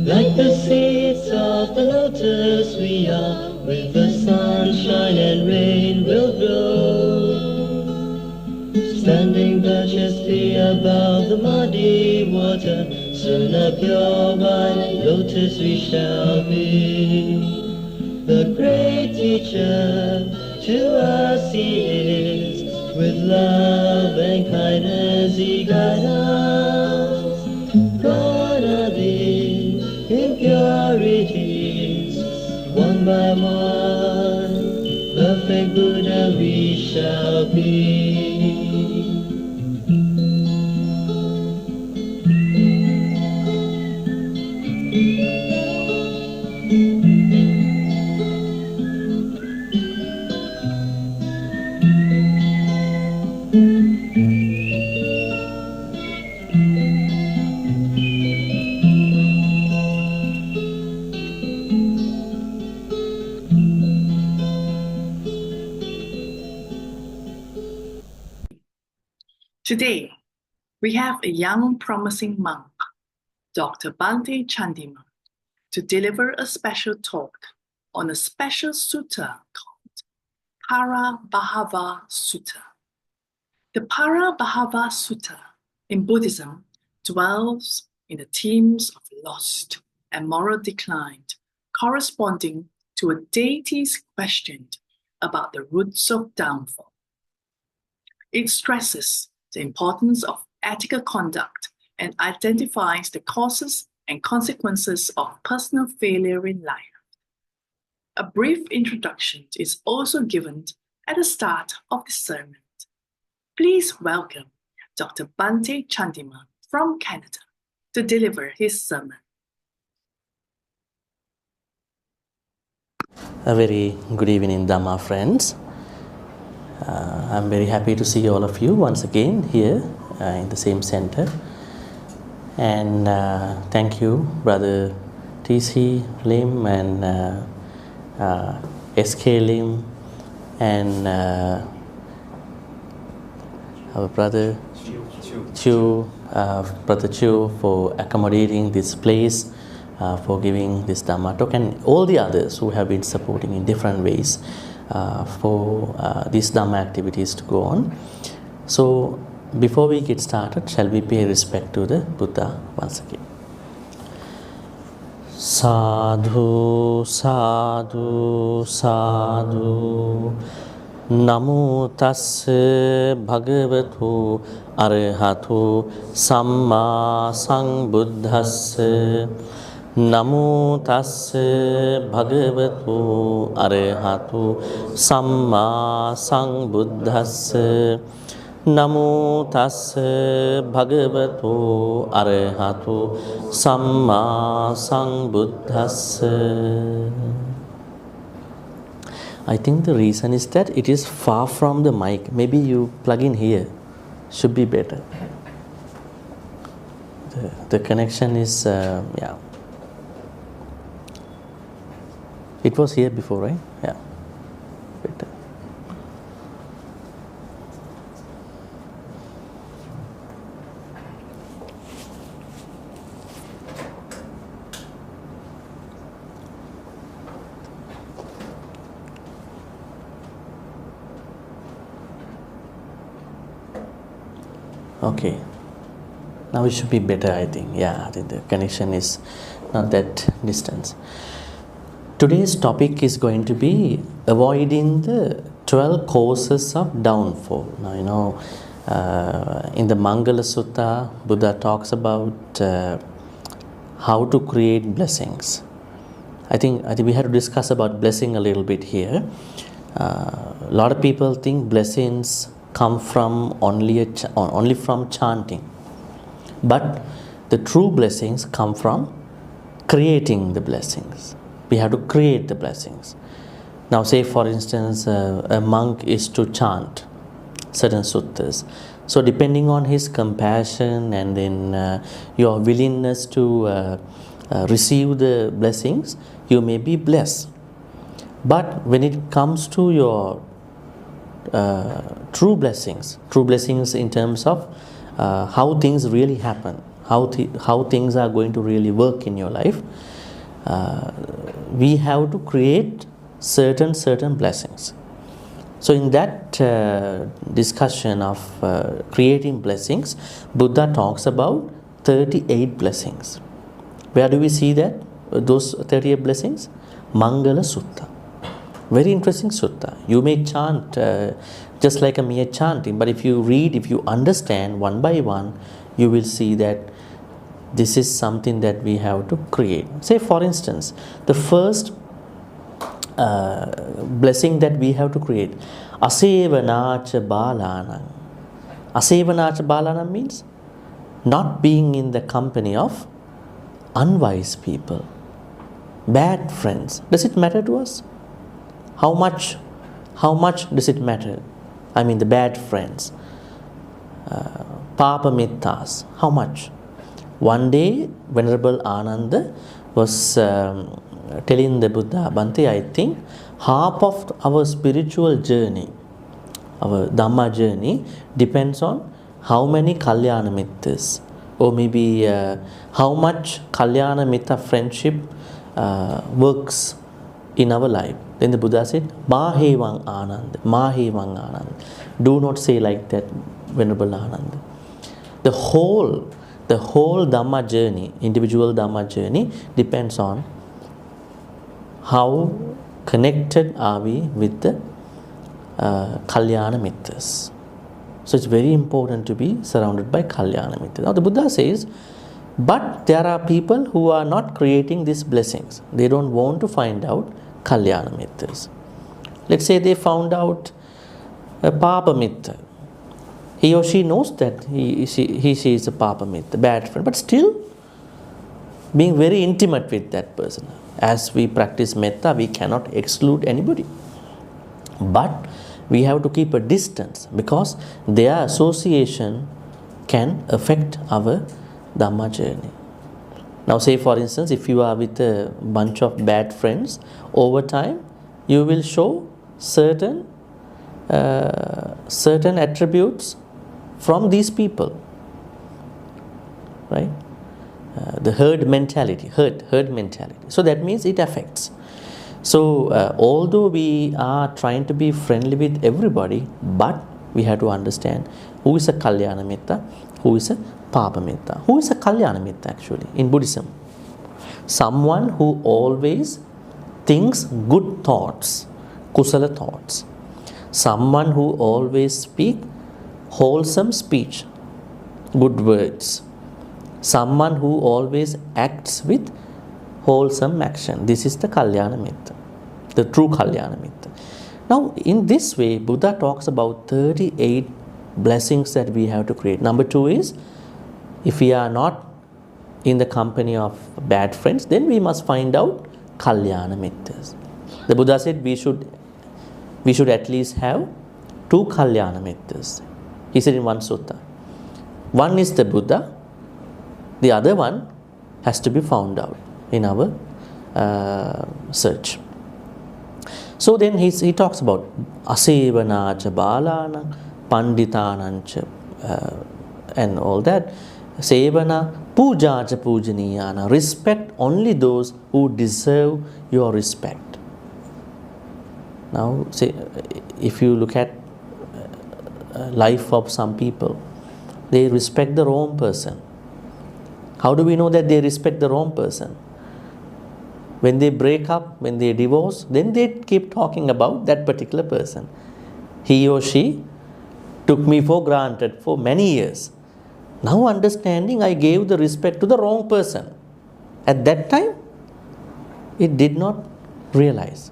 C: Like the seeds of the lotus we are, with the sunshine and rain will grow. Standing virtuously above the muddy water, soon a pure white lotus we shall be. The great teacher to us he is, with love and kindness he guides us. Gone are the impurities, by one, perfect Buddha we shall be.
A: Today, we have a young promising monk, Dr. Bhante Chandima, to deliver a special talk on a special sutta called Parabhava Sutta. The Parabhava Sutta in Buddhism dwells in the themes of loss and moral decline, corresponding to a deity's question about the roots of downfall. It stresses the importance of ethical conduct and identifies the causes and consequences of personal failure in life. A brief introduction is also given at the start of the sermon. Please welcome Dr. Bhante Chandima from Canada to deliver his sermon.
E: A very good evening, Dhamma friends. I'm very happy to see all of you once again here in the same center. And thank you, Brother T.C. Lim and S.K. Lim and our brother Chu, Brother Chu, for accommodating this place, for giving this Dhamma talk, and all the others who have been supporting in different ways for these Dhamma activities to go on. So, before we get started, shall we pay respect to the Buddha once again? Sadhu, sadhu, sadhu. Namo tassa bhagavatu arahatu samma sambuddhassa. Namo tassa bhagavatu arahatu samma sambuddhassa. Namo tassa bhagavatu arahatu samma sambuddhassa. I think the reason is that it is far from the mic. Maybe you plug in here. Should be better. The connection is, yeah. It was here before, right? Yeah. Better. Okay, now it should be better, I think. Yeah, I think the connection is not that distance. Today's topic is going to be avoiding the 12 causes of downfall. Now, you know, in the Mangala Sutta, Buddha talks about how to create blessings. I think we have to discuss about blessing a little bit here. A lot of people think blessings come from only from chanting, but the true blessings come from creating the blessings. We have to create the blessings. Now, say for instance, a monk is to chant certain suttas. So, depending on his compassion and then your willingness to receive the blessings, you may be blessed. But when it comes to your true blessings in terms of how things really happen, how things are going to really work in your life, we have to create certain blessings. So in that discussion of creating blessings, Buddha talks about 38 blessings. Where do we see that? Those 38 blessings? Mangala Sutta. Very interesting sutta. You may chant just like a mere chanting, but if you read, if you understand one by one, you will see that this is something that we have to create. Say for instance, the first blessing that we have to create. Asevanacha balanam. Asevanacha balanam means not being in the company of unwise people, bad friends. Does it matter to us? How much does it matter? I mean, the bad friends, Papa Mittas, how much? One day, Venerable Ananda was telling the Buddha, Bhante, I think half of our spiritual journey, our Dhamma journey, depends on how many Kalyana Mittas, or maybe how much Kalyana Mitta friendship works in our life. Then the Buddha said, Mahevang Anand, Mahevang Anand. Do not say like that, Venerable Ananda. The whole Dhamma journey, individual Dhamma journey, depends on how connected are we with the Kalyana Mittas. So it's very important to be surrounded by Kalyana Mittas. Now the Buddha says, but there are people who are not creating these blessings. They don't want to find out Kalyana Mittas. Let's say they found out a Papa Mitta. He or she knows that she is a Papa Mitta, bad friend, but still being very intimate with that person. As we practice Metta, we cannot exclude anybody. But we have to keep a distance because their association can affect our Dhamma journey. Now say for instance, if you are with a bunch of bad friends, over time you will show certain attributes from these people, right? The herd mentality. So that means it affects. So although we are trying to be friendly with everybody, but we have to understand who is a Kalyana Mitta, who is a Papa Mitta. Who is a Kalyana Mitta actually in Buddhism? Someone who always thinks good thoughts, kusala thoughts. Someone who always speaks wholesome speech, good words. Someone who always acts with wholesome action. This is the Kalyana Mitta, the true Kalyana Mitta. Now, in this way, Buddha talks about 38 blessings that we have to create. Number 2 is, if we are not in the company of bad friends, then we must find out Kalyana Mittas. The Buddha said we should at least have 2 Kalyana Mittas. He said in one sutta. One is the Buddha, the other one has to be found out in our search. So then he talks about asevanacha balana, panditanancha, and all that. Sevana, pujacha pujaniyana. Respect only those who deserve your respect. Now, say, if you look at life of some people, they respect the wrong person. How do we know that they respect the wrong person? When they break up, when they divorce, then they keep talking about that particular person. He or she took me for granted for many years. Now understanding, I gave the respect to the wrong person. At that time, it did not realize.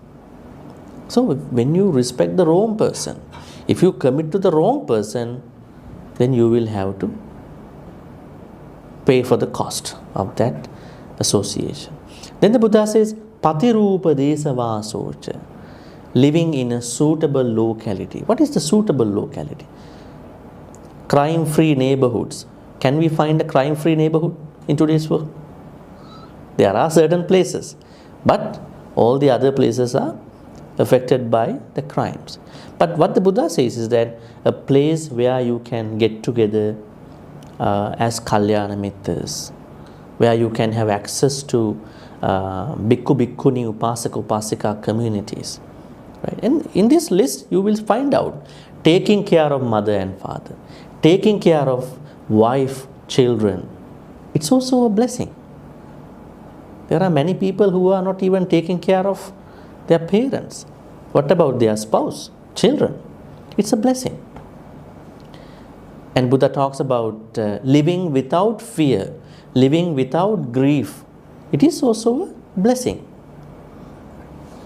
E: So when you respect the wrong person, if you commit to the wrong person, then you will have to pay for the cost of that association. Then the Buddha says, Patirupa desavasocha, living in a suitable locality. What is the suitable locality? Crime-free neighborhoods. Can we find a crime-free neighborhood in today's world? There are certain places, but all the other places are affected by the crimes. But what the Buddha says is that a place where you can get together as Kalyana Mittas, where you can have access to Bhikkhu, Bhikkhuni, Upasaka, Upasika communities. Right? And in this list, you will find out taking care of mother and father, taking care of wife, children. It's also a blessing. There are many people who are not even taking care of their parents. What about their spouse, children? It's a blessing. And Buddha talks about living without fear, living without grief. It is also a blessing.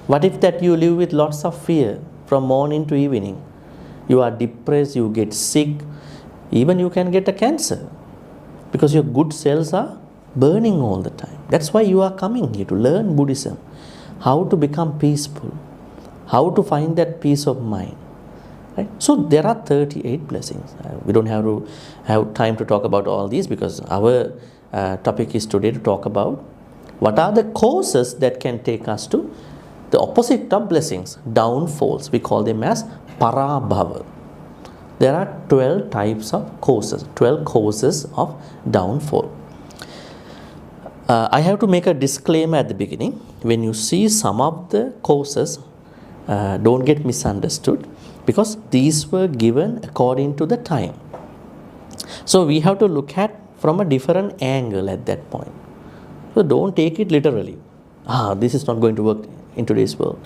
E: What if that you live with lots of fear from morning to evening? You are depressed, you get sick, even you can get a cancer because your good cells are burning all the time. That's why you are coming here to learn Buddhism, how to become peaceful, how to find that peace of mind. Right? So there are 38 blessings. We don't have to have time to talk about all these because our topic is today to talk about what are the causes that can take us to the opposite of blessings, downfalls. We call them as parabhava. There are 12 types of causes, 12 causes of downfall. I have to make a disclaimer at the beginning. When you see some of the causes, don't get misunderstood because these were given according to the time. So we have to look at from a different angle at that point. So don't take it literally. This is not going to work in today's world.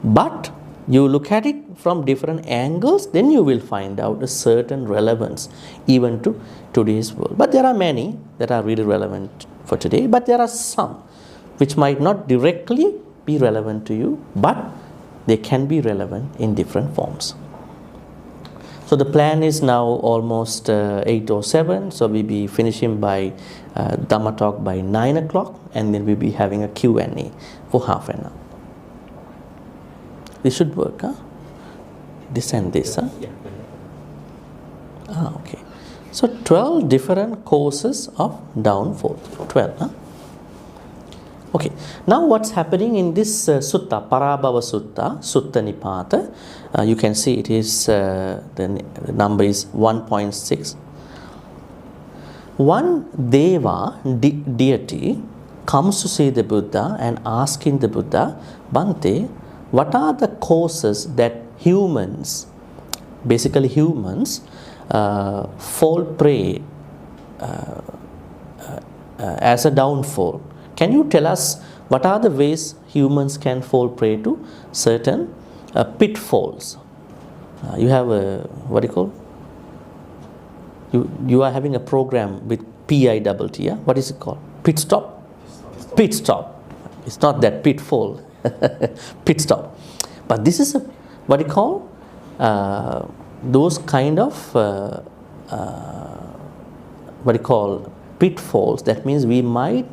E: But you look at it from different angles, then you will find out a certain relevance even to today's world. But there are many that are really relevant for today, but there are some which might not directly be relevant to you, but they can be relevant in different forms. So the plan is now almost 8:07, so we'll be finishing by Dhamma talk by 9 o'clock, and then we'll be having a Q&A for half an hour. This should work, huh? This and this, huh? Okay. So 12 different causes of downfall. 12, huh? Okay. Now what's happening in this sutta, Parabhava Sutta, Sutta Nipata, you can see it is, the number is 1.6. One Deva, deity, comes to see the Buddha and asking the Buddha, Bhante, what are the causes that humans, basically humans, fall prey as a downfall? Can you tell us what are the ways humans can fall prey to certain pitfalls? You have a, what do you call? You are having a program with PITT, yeah? What is it called? Pit stop? Pit stop. It's not that pitfall. Pit stop. But this is a, what do you call? Those kind of, what do you call? Pitfalls. That means we might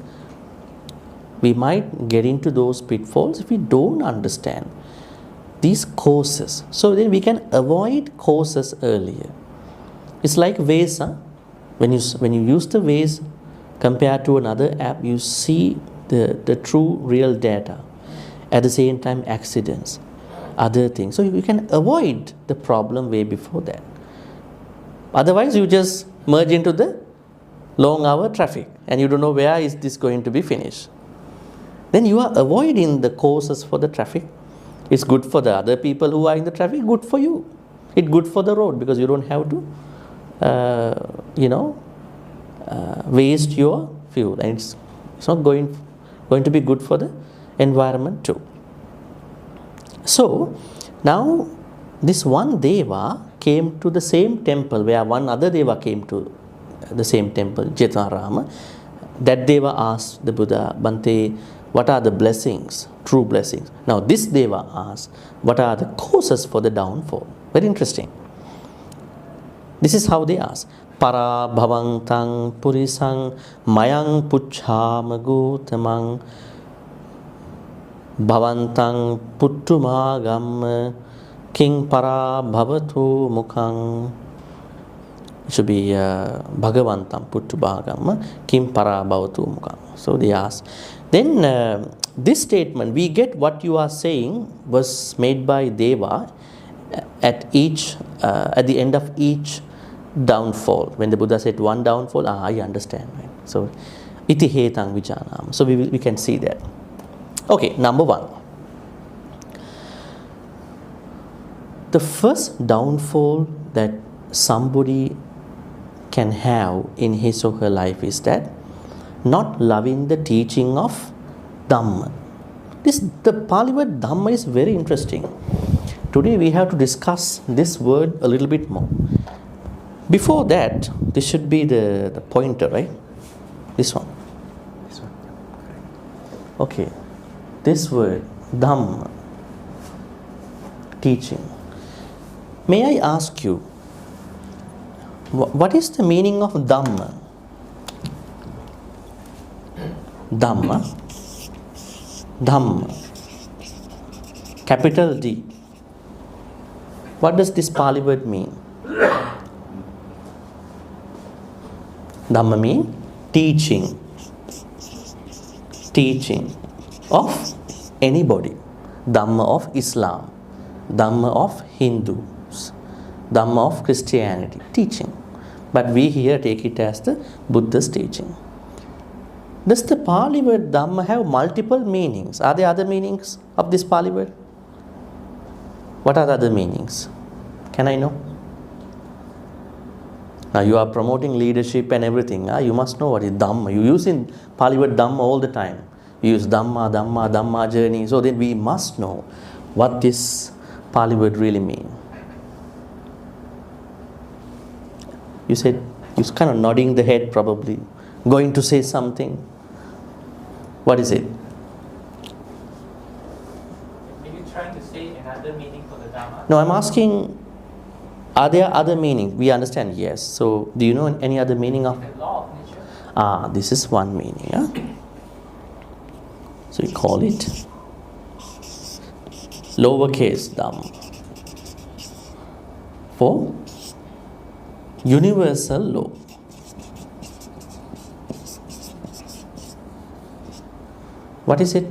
E: get into those pitfalls if we don't understand these causes. So then we can avoid causes earlier. It's like Waze, huh? When you use the Waze compared to another app, you see the true real data. At the same time, accidents, other things. So you can avoid the problem way before that. Otherwise, you just merge into the long hour traffic and you don't know where is this going to be finished. Then you are avoiding the causes for the traffic. It's good for the other people who are in the traffic, good for you. It's good for the road because you don't have to, waste your fuel. And it's not going to be good for the environment too. So now this one Deva came to the same temple where one other Deva came to the same temple, Jetanarama. That Deva asked the Buddha, Bhante, what are the blessings, true blessings? Now this Deva asked, what are the causes for the downfall? Very interesting. This is how they ask. Para bhavantang purisang mayang puchhama gutamang bhavantang puttumagam king para bhavatu mukhang. It should be bhagavantam puttubhagam kim para bhavatu mukhang. So they ask. Then this statement, we get what you are saying was made by Deva at the end of each downfall. When the Buddha said one downfall, I understand. Right? So iti hetang vijanam. So we can see that. Okay, number one. The first downfall that somebody can have in his or her life is that not loving the teaching of Dhamma. The Pali word Dhamma is very interesting. Today we have to discuss this word a little bit more. Before that, this should be the pointer, right? This one. Okay. This word, Dhamma, teaching. May I ask you, what is the meaning of Dhamma? Dhamma, Dhamma, capital D. What does this Pali word mean? Dhamma means teaching. Teaching of anybody. Dhamma of Islam, Dhamma of Hindus, Dhamma of Christianity. Teaching. But we here take it as the Buddha's teaching. Does the Pali word Dhamma have multiple meanings? Are there other meanings of this Pali word? What are the other meanings? Can I know? Now you are promoting leadership and everything. You must know what is Dhamma. You use in Pali word Dhamma all the time. You use Dhamma, Dhamma, Dhamma journey. So then we must know what this Pali word really means. You said, you're kind of nodding the head probably. Going to say something. What is it?
F: Are you trying to say another meaning for the Dhamma?
E: No, I'm asking, are there other meanings? We understand, yes. So, do you know any other meaning of?
F: The law of nature.
E: This is one meaning. Huh? So, we call it lowercase Dhamma for universal law. What is it?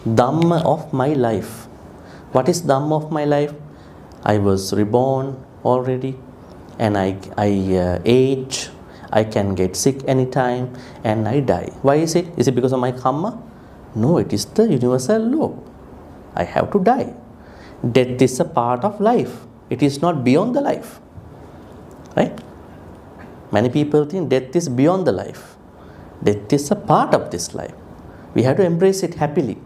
E: Dhamma of my life. What is Dhamma of my life? I was reborn already and I age, I can get sick anytime and I die. Why is it? Is it because of my karma? No, it is the universal law. I have to die. Death is a part of life. It is not beyond the life. Right? Many people think death is beyond the life. Death is a part of this life. We have to embrace it happily.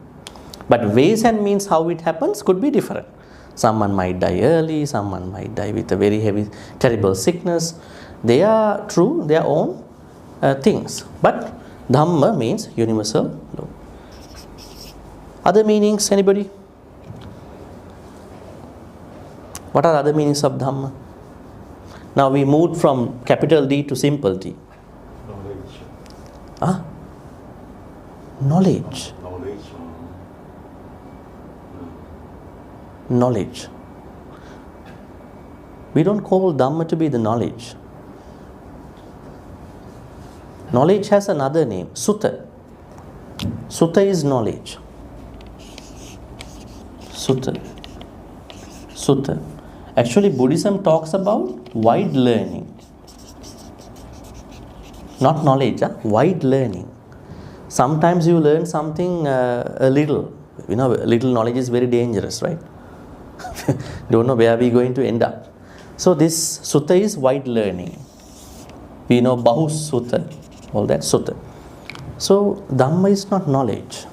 E: But ways and means how it happens could be different. Someone might die early, someone might die with a very heavy, terrible sickness. They are true, their own things. But Dhamma means universal law. Other meanings, anybody? What are other meanings of Dhamma? Now we moved from capital D to simple D.
G: Knowledge.
E: Ah? Knowledge.
G: Knowledge.
E: Knowledge. We don't call Dhamma to be the knowledge. Knowledge has another name, Sutta. Sutta is knowledge. Sutta. Sutta. Actually, Buddhism talks about wide learning. Not knowledge, wide learning. Sometimes you learn something a little. You know, a little knowledge is very dangerous, right? Don't know where we're going to end up. So this sutta is wide learning. We know Bahu Sutta, all that sutta. So Dhamma is not knowledge.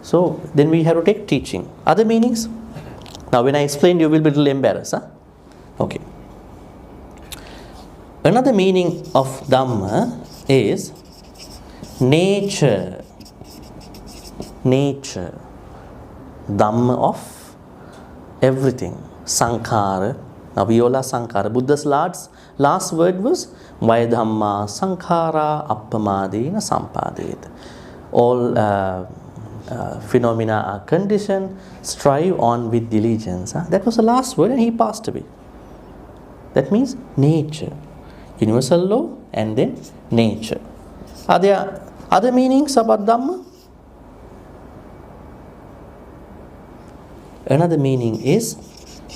E: So then we have to take teaching. Other meanings? Now when I explain, you will be a little embarrassed. Huh? Okay. Another meaning of Dhamma is nature. Nature. Dhamma of everything. Sankhara. Now we all are Sankhara. Buddha's last word was Vaya Dhamma Sankhara Appamadena Sampadeta. All phenomena are conditioned. Strive on with diligence. That was the last word and he passed away. That means nature. Universal law and then nature. Are there other meanings about Dhamma? Another meaning is,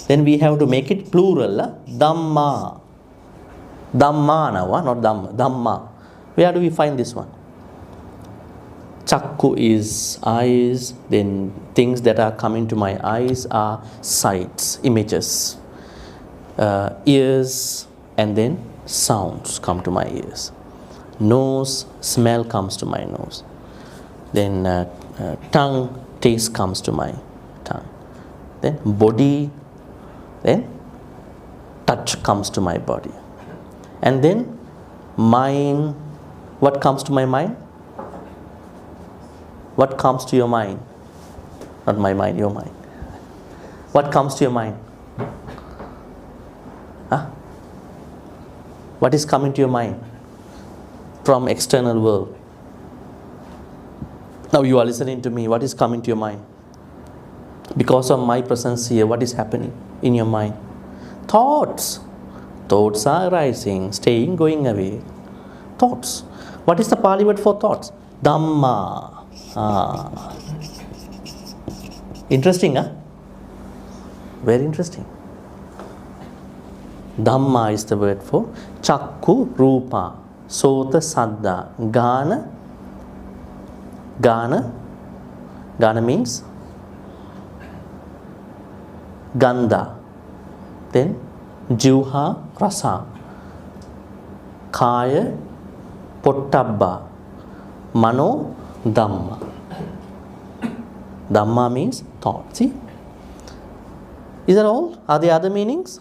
E: then we have to make it plural, Dhamma. Dhamma now, not Dhamma, Dhamma. Where do we find this one? Chakku is eyes, then things that are coming to my eyes are sights, images. Ears, and then sounds come to my ears. Nose, smell comes to my nose. Then tongue, taste comes to my tongue. Then body, then touch comes to my body. And then mind, what comes to my mind? What comes to your mind? Not my mind, your mind. What comes to your mind? Huh? What is coming to your mind from external world? Now you are listening to me. What is coming to your mind? Because of my presence here, what is happening in your mind? Thoughts. Thoughts are arising, staying, going away. Thoughts. What is the Pali word for thoughts? Dhamma. Interesting, huh? Very interesting. Dhamma is the word for Chakku, Rupa, Sota, Saddha, Gana. Gana means Gandha. Then Juha, Rasa. Kaya, Pottabba. Mano, Dhamma. Dhamma means thought. See? Is that all? Are there other meanings?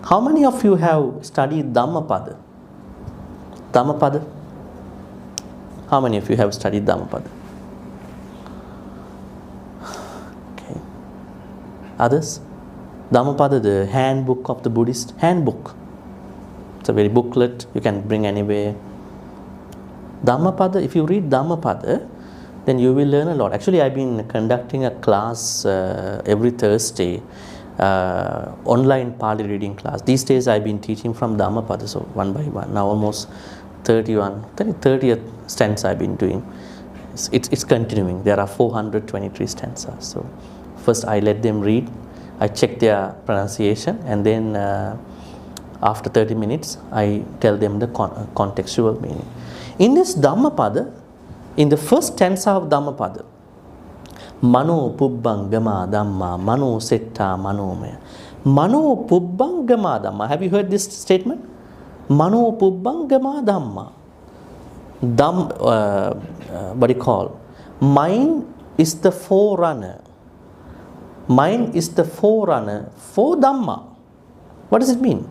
E: How many of you have studied Dhammapada? Dhammapada? How many of you have studied Dhammapada? Okay. Others? Dhammapada, the handbook of the Buddhist. Handbook. It's a very booklet you can bring anywhere. Dhammapada, if you read Dhammapada, then you will learn a lot. Actually, I've been conducting a class every Thursday, online Pali reading class. These days I've been teaching from Dhammapada, so one by one. Now almost 30th stanza I've been doing. It's continuing. There are 423 stanzas. So first I let them read, I check their pronunciation, and then after 30 minutes I tell them the contextual meaning. In this Dhammapada, in the first stanza of Dhammapada, Mano Pubbangama Dhamma, Mano Setta Manomaya. Mano Pubbangama Dhamma. Have you heard this statement? Mano Pubbangama Dhamma. What do you call? Mind is the forerunner. Mind is the forerunner for Dhamma. What does it mean?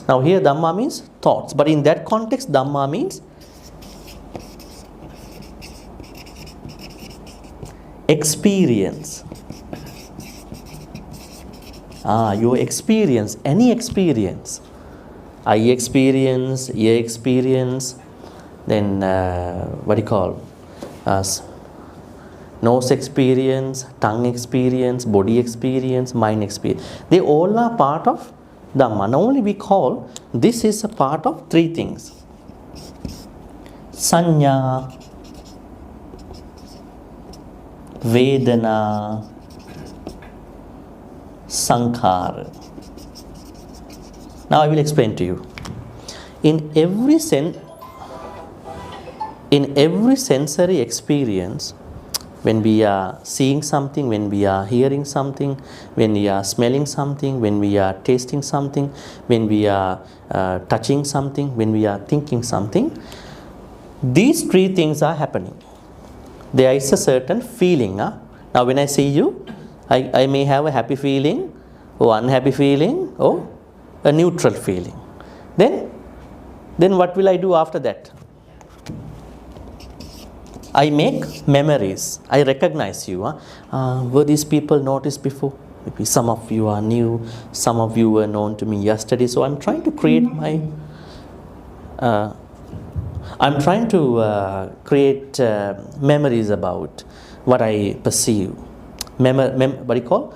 E: Now here Dhamma means thoughts, but in that context Dhamma means experience. Your experience, any experience. Eye experience, ear experience, then what do you call? Nose experience, tongue experience, body experience, mind experience. They all are part of Dhamma. Now only we call this is a part of three things. Sanya, Vedana, Sankhara. Now I will explain to you. In every sensory experience, when we are seeing something, when we are hearing something, when we are smelling something, when we are tasting something, when we are touching something, when we are thinking something, these three things are happening. There is a certain feeling. Now when I see you, I may have a happy feeling, or unhappy feeling, or a neutral feeling. Then what will I do after that? I make memories. I recognize you. Were these people noticed before? Maybe some of you are new, some of you were known to me yesterday. So I'm trying to create my memories about what I perceive. What do you call?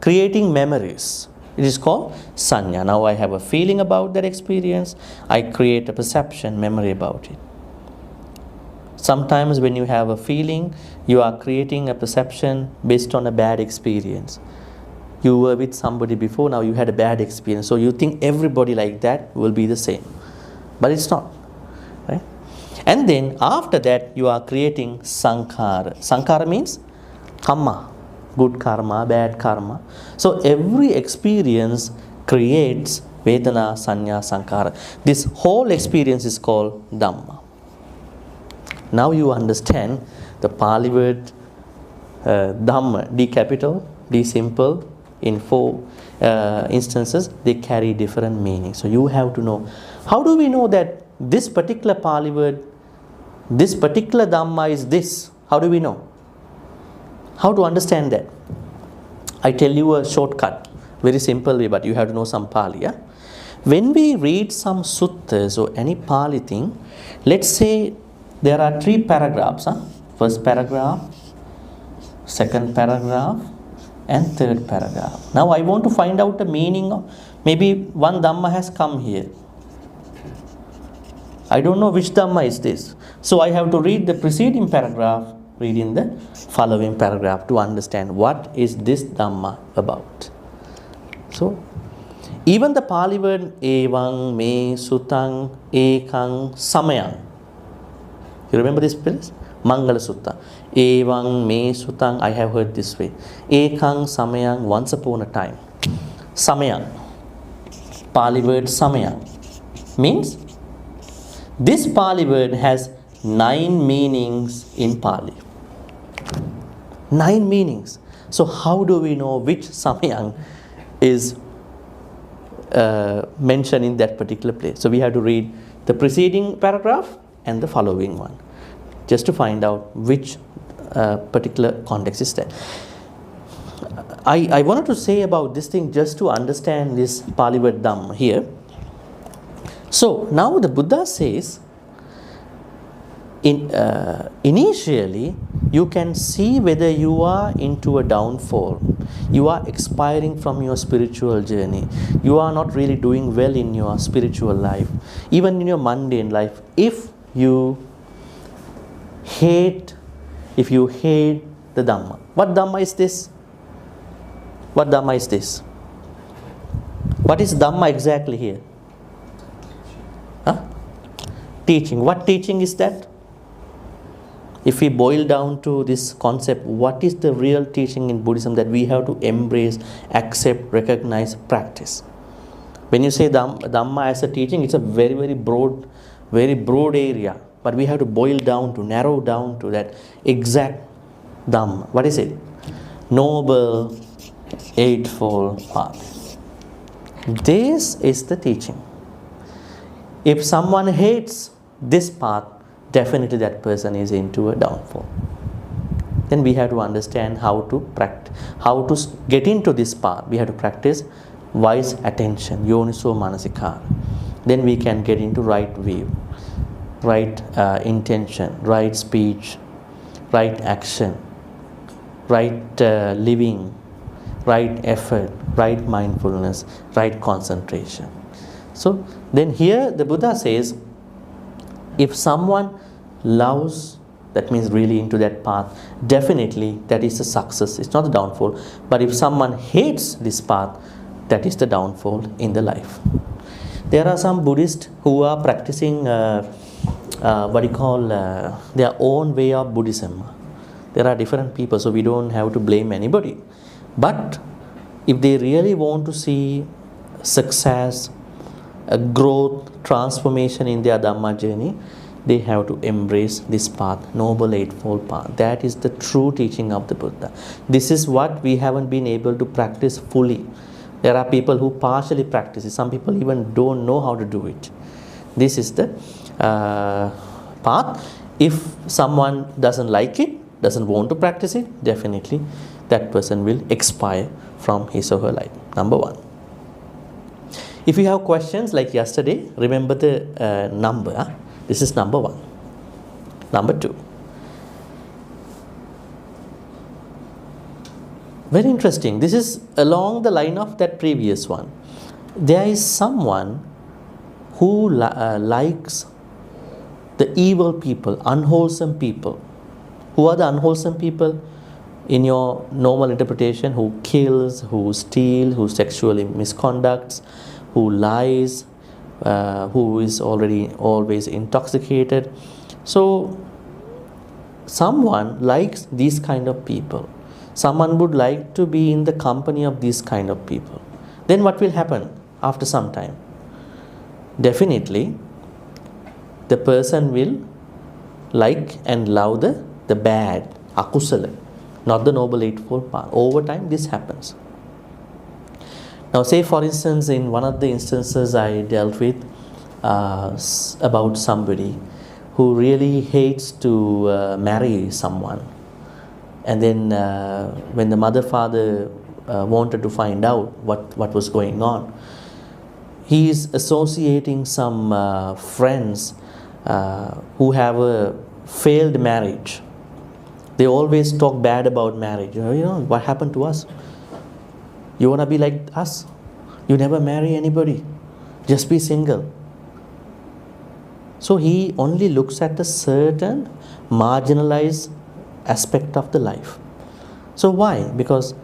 E: Creating memories. It is called sanya. Now I have a feeling about that experience. I create a perception, memory about it. Sometimes when you have a feeling, you are creating a perception based on a bad experience. You were with somebody before, now you had a bad experience. So you think everybody like that will be the same. But it's not. Right? And then after that, you are creating sankhara. Sankhara means karma. Good karma, bad karma. So every experience creates vedana, sanya, sankhara. This whole experience is called Dhamma. Now you understand the Pali word Dhamma, D capital, D simple, in 4 instances, they carry different meanings. So you have to know. How do we know that this particular Pali word, this particular Dhamma is this? How do we know? How to understand that? I tell you a shortcut, very simple way, but you have to know some Pali. Yeah? When we read some suttas or any Pali thing, let's say there are 3 paragraphs. First paragraph, second paragraph, and third paragraph. Now I want to find out the meaning of, maybe one Dhamma has come here. I don't know which Dhamma is this. So I have to read the preceding paragraph, read in the following paragraph to understand what is this Dhamma about. So, even the Pali word evang, me, sutang, ekang, samayang. You remember this place? Mangala Sutta. Evang, me, sutang, I have heard this way. Ekang, samayang, once upon a time. Samayang. Pali word samayang means this Pali word has 9 meanings in Pali. 9 meanings. So how do we know which samayang is mentioned in that particular place? So we have to read the preceding paragraph and the following one, just to find out which particular context is there. I wanted to say about this thing just to understand this Pali word Dhamma here. So now the Buddha says, initially you can see whether you are into a downfall, you are expiring from your spiritual journey, you are not really doing well in your spiritual life, even in your mundane life. If you hate the Dhamma. What Dhamma is this? What Dhamma is this? What is Dhamma exactly here? Teaching. What teaching is that? If we boil down to this concept, what is the real teaching in Buddhism that we have to embrace, accept, recognize, practice? When you say Dhamma as a teaching, it's a very, very broad area. But we have to boil down to, narrow down to that exact Dhamma. What is it? Noble Eightfold Path. This is the teaching. If someone hates this path, definitely that person is into a downfall. Then we have to understand how to practice, how to get into this path. We have to practice wise attention, yoniso manasikara. Then we can get into right view, right intention, right speech, right action, right living, right effort, right mindfulness, right concentration. So then here the Buddha says, if someone loves, that means really into that path, definitely that is a success. It's not a downfall. But if someone hates this path, that is the downfall in the life. There are some Buddhists who are practicing their own way of Buddhism. There are different people, so we don't have to blame anybody. But if they really want to see success, a growth, transformation in their Dhamma journey, they have to embrace this path, Noble Eightfold Path. That is the true teaching of the Buddha. This is what we haven't been able to practice fully. There are people who partially practice it. Some people even don't know how to do it. This is the path. If someone doesn't like it, doesn't want to practice it, definitely that person will expire from his or her life. Number 1. If you have questions like yesterday, remember the number. This is number 1. Number 2. Very interesting. This is along the line of that previous one. There is someone who likes the evil people, unwholesome people. Who are the unwholesome people? In your normal interpretation, who kills, who steals, who sexually misconducts, who lies, who is always intoxicated. So someone likes these kind of people. Someone would like to be in the company of these kind of people. Then what will happen after some time? Definitely the person will like and love the bad, akusala, not the Noble Eightfold Path. Over time this happens. Now say for instance, in one of the instances I dealt with about somebody who really hates to marry someone, And then when the mother father wanted to find out what was going on, he is associating some friends who have a failed marriage. They always talk bad about marriage. You know what happened to us? You want to be like us? You never marry anybody. Just be single. So he only looks at a certain marginalized aspect of the life. So why? Because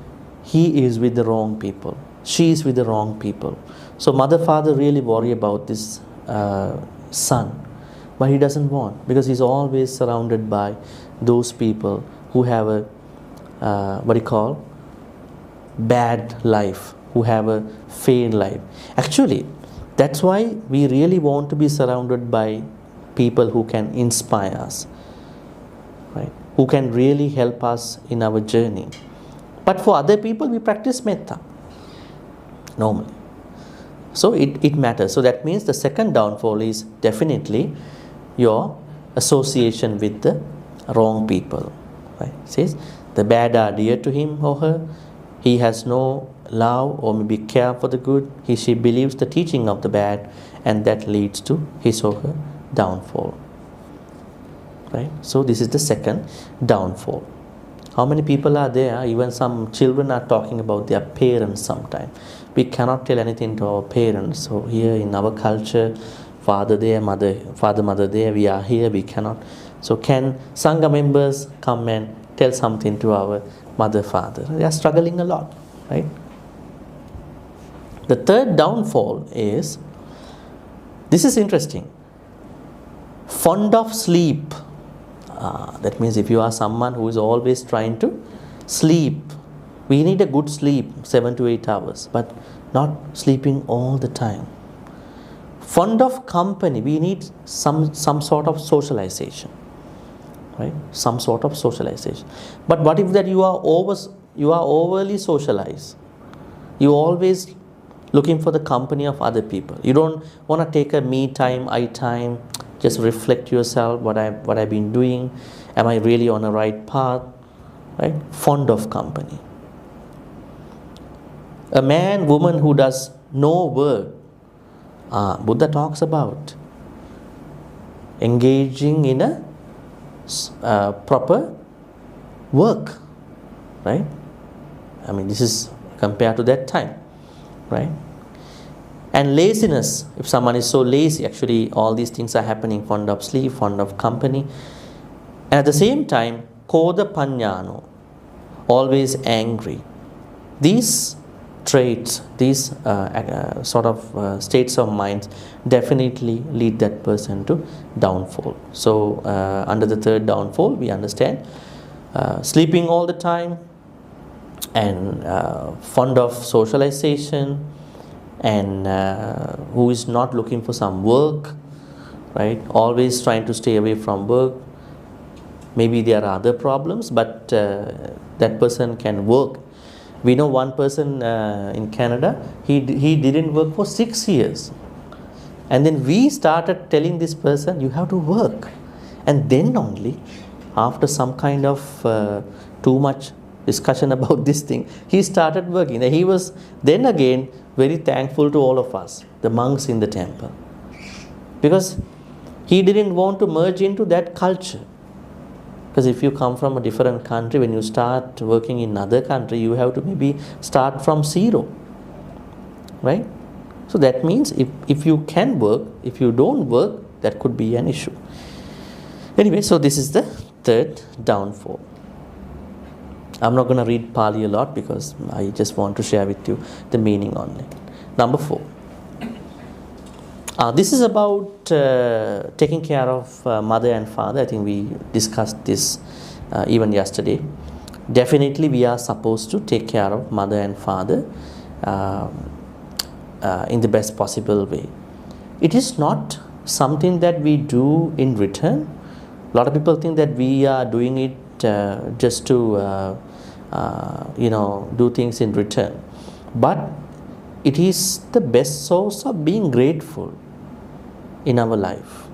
E: he is with the wrong people. She is with the wrong people. So mother, father really worry about this son. But he doesn't want, because he's always surrounded by those people who have a, bad life, who have a failed life. Actually, that's why we really want to be surrounded by people who can inspire us, right? Who can really help us in our journey. But for other people, we practice metta normally. So it matters. So that means the second downfall is definitely your association with the wrong people. Right? It says the bad are dear to him or her. He has no love or maybe care for the good. She believes the teaching of the bad, and that leads to his or her downfall. Right? So this is the second downfall. How many people are there? Even some children are talking about their parents sometimes. We cannot tell anything to our parents. So here in our culture, father there, mother there, we are here, we cannot. So can Sangha members come and tell something to our mother, father? They are struggling a lot, right? The third downfall is, this is interesting, fond of sleep. That means if you are someone who is always trying to sleep, we need a good sleep, 7 to 8 hours, but not sleeping all the time. Fond of company, we need some sort of socialization, right? Some sort of socialization. But what if that you are overly socialized? You always looking for the company of other people. You don't want to take a me time, I time, just reflect yourself, what I've been doing. Am I really on the right path? Right? Fond of company. A man, woman who does no work. Buddha talks about engaging in a proper work, right? I mean, this is compared to that time, right? And laziness, if someone is so lazy, actually all these things are happening, fond of sleep, fond of company. And at the same time, koda panyano, always angry. These traits, these sort of states of mind definitely lead that person to downfall. So under the third downfall, we understand sleeping all the time, and fond of socialization, and who is not looking for some work, right? Always trying to stay away from work. Maybe there are other problems, but that person can work. We know one person in Canada, he didn't work for 6 years. And then we started telling this person, you have to work. And then only, after some kind of too much discussion about this thing, he started working. And he was then again very thankful to all of us, the monks in the temple. Because he didn't want to merge into that culture. Because if you come from a different country, when you start working in another country, you have to maybe start from zero, right? So that means if you can work, if you don't work, that could be an issue. Anyway, so this is the third downfall. I'm not going to read Pali a lot because I just want to share with you the meaning only. Number 4. This is about taking care of mother and father. I think we discussed this even yesterday. Definitely we are supposed to take care of mother and father in the best possible way. It is not something that we do in return. A lot of people think that we are doing it just to do things in return. But it is the best source of being grateful in our life.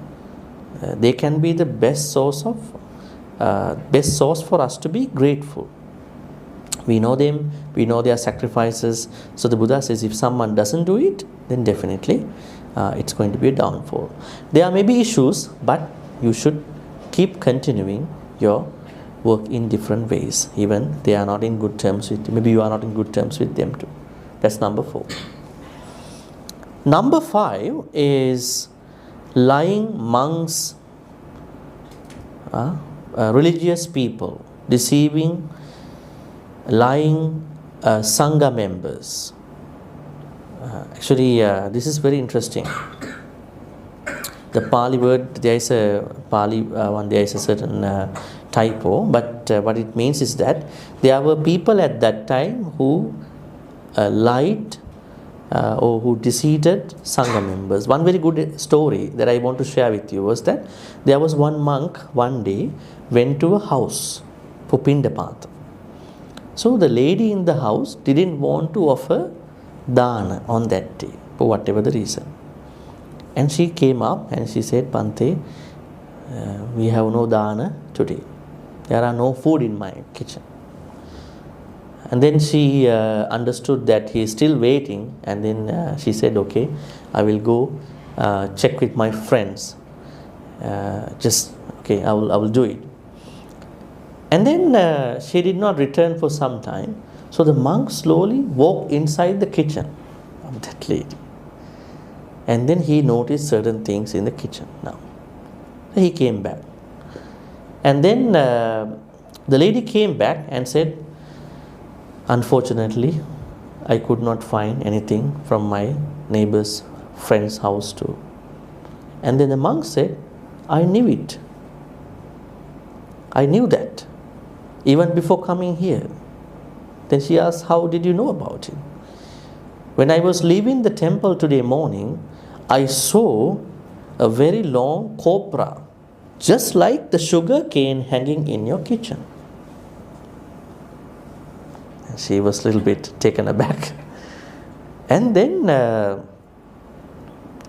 E: They can be the best source of best source for us to be grateful. We know them, we know their sacrifices. So the Buddha says if someone doesn't do it, then definitely it's going to be a downfall. There may be issues, but you should keep continuing your work in different ways, even they are not in good terms with you. Maybe you are not in good terms with them too. That's number 4. Number 5 is lying monks, religious people, deceiving, lying Sangha members. Actually, this is very interesting. The Pali word, there is a Pali one, there is a certain typo, but what it means is that there were people at that time who lied or who deceived Sangha members. One very good story that I want to share with you was that there was one monk one day went to a house for Pindapata. So the lady in the house didn't want to offer dana on that day for whatever the reason. And she came up and she said, Bhante, we have no dana today. There are no food in my kitchen. And then she understood that he is still waiting, and then she said, okay, I will go check with my friends. Okay, I will do it. And then she did not return for some time. So the monk slowly walked inside the kitchen of that lady. And then he noticed certain things in the kitchen now. So he came back. And then the lady came back and said, unfortunately, I could not find anything from my neighbor's friend's house too. And then the monk said, I knew it. I knew that even before coming here. Then she asked, how did you know about it? When I was leaving the temple today morning, I saw a very long cobra, just like the sugar cane hanging in your kitchen. And she was a little bit taken aback. And then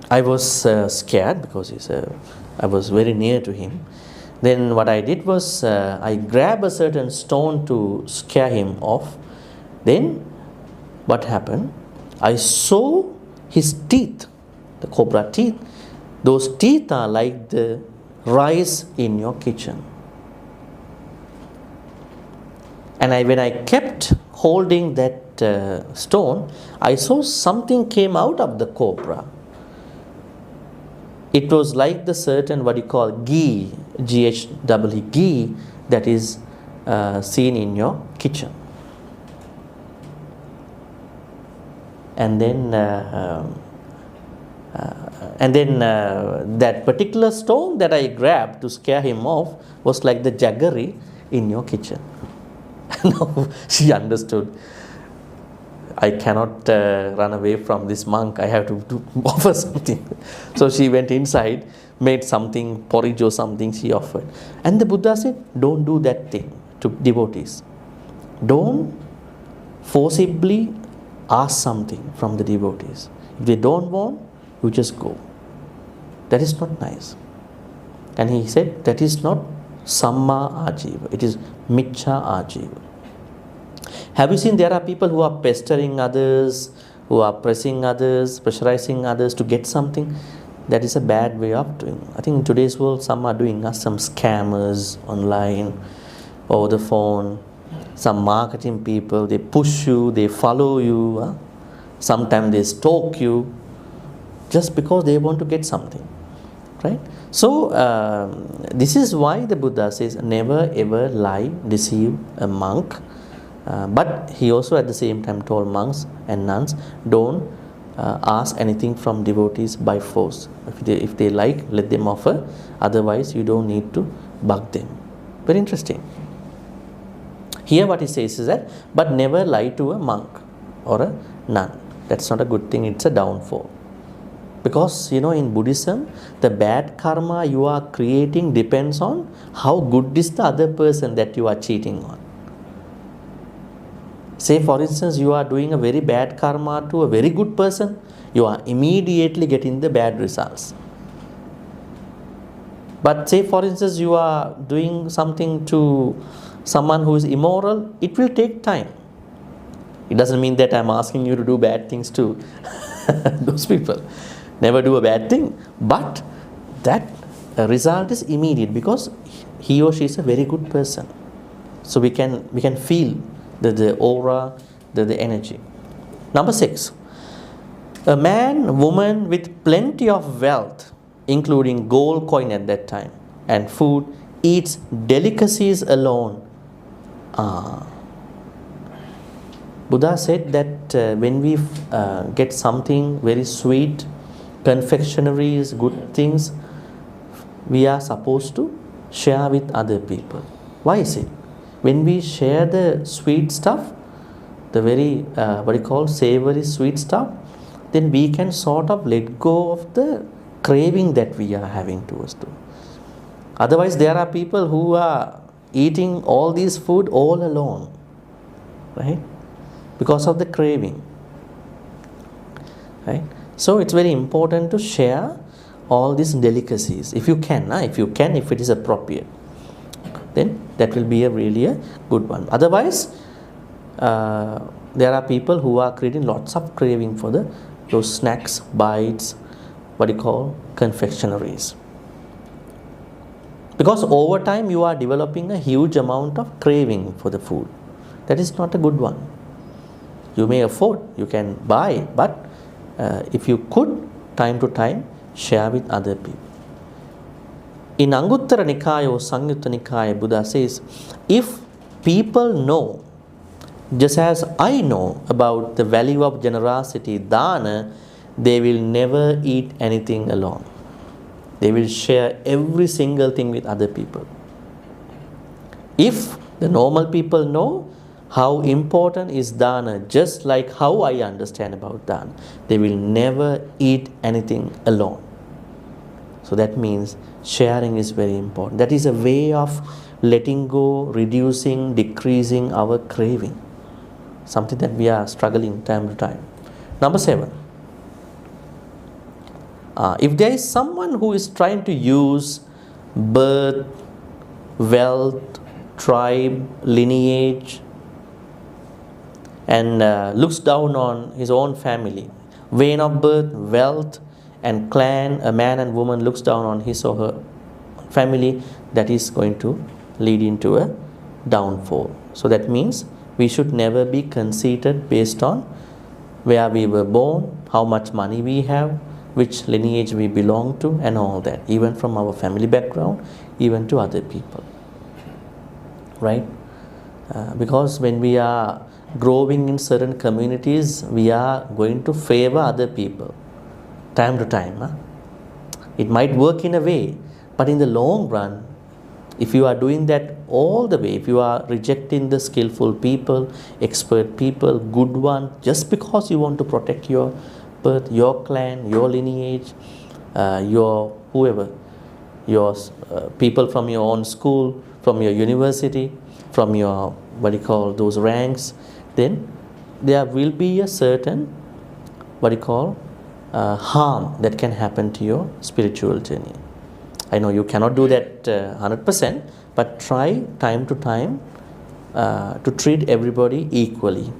E: I was scared because I was very near to him. Then what I did was I grabbed a certain stone to scare him off. Then what happened? I saw his teeth, the cobra teeth. Those teeth are like the rice in your kitchen. And when I kept holding that stone, I saw something came out of the cobra. It was like the certain what you call ghee, G-H-E-E, ghee that is seen in your kitchen. And then that particular stone that I grabbed to scare him off was like the jaggery in your kitchen. Now she understood. I cannot run away from this monk. I have to offer something. So she went inside, made something, porridge or something she offered. And the Buddha said, don't do that thing to devotees. Don't forcibly ask something from the devotees. If they don't want, you just go. That is not nice. And he said, that is not samma ajiva. It is miccha ajiva. Have you seen there are people who are pestering others, who are pressing others, pressurizing others to get something? That is a bad way of doing. I think in today's world, some are doing some scammers online, over the phone, some marketing people, they push you, they follow you, sometimes they stalk you, just because they want to get something, right? So, this is why the Buddha says, never ever lie, deceive a monk. But he also at the same time told monks and nuns, don't ask anything from devotees by force. If they like, let them offer. Otherwise, you don't need to bug them. Very interesting. Here what he says is that, but never lie to a monk or a nun. That's not a good thing, it's a downfall. Because in Buddhism, the bad karma you are creating depends on how good is the other person that you are cheating on. Say for instance, you are doing a very bad karma to a very good person, you are immediately getting the bad results. But say for instance you are doing something to someone who is immoral, it will take time. It doesn't mean that I'm asking you to do bad things to those people. Never do a bad thing. But that result is immediate because he or she is a very good person. So we can feel the aura, the energy. Number 6. A man, woman with plenty of wealth, including gold coin at that time, and food, eats delicacies alone. Buddha said that when we get something very sweet, confectionaries, good things, we are supposed to share with other people. Why is it? When we share the sweet stuff, the very savory sweet stuff, then we can sort of let go of the craving that we are having towards them. Otherwise, there are people who are eating all these food all alone, right? Because of the craving, right? So it's very important to share all these delicacies if you can, if it is appropriate, then that will be really a good one. Otherwise, there are people who are creating lots of craving for those snacks, bites, confectionaries. Because over time you are developing a huge amount of craving for the food. That is not a good one. You may afford, you can buy, but if you could, time to time, share with other people. In Anguttara Nikaya or Sangyutta Nikaya, Buddha says, if people know, just as I know about the value of generosity, dana, they will never eat anything alone. They will share every single thing with other people. If the normal people know how important is dana, just like how I understand about dana, they will never eat anything alone. So that means sharing is very important. That is a way of letting go, reducing, decreasing our craving. Something that we are struggling time to time. Number 7. If there is someone who is trying to use birth, wealth, tribe, lineage, and looks down on his own family, vein of birth, wealth, and clan, a man and woman looks down on his or her family, that is going to lead into a downfall. So that means we should never be conceited based on where we were born, how much money we have, which lineage we belong to, and all that, even from our family background, even to other people, right? Because when we are growing in certain communities, we are going to favor other people time to time. It might work in a way, but in the long run, if you are doing that all the way, if you are rejecting the skillful people, expert people, good ones, just because you want to protect your birth, your clan, your lineage, your whoever, your people from your own school, from your university, from your those ranks, then there will be a certain harm that can happen to your spiritual journey. I know you cannot do that 100%, but try time to time to treat everybody equally,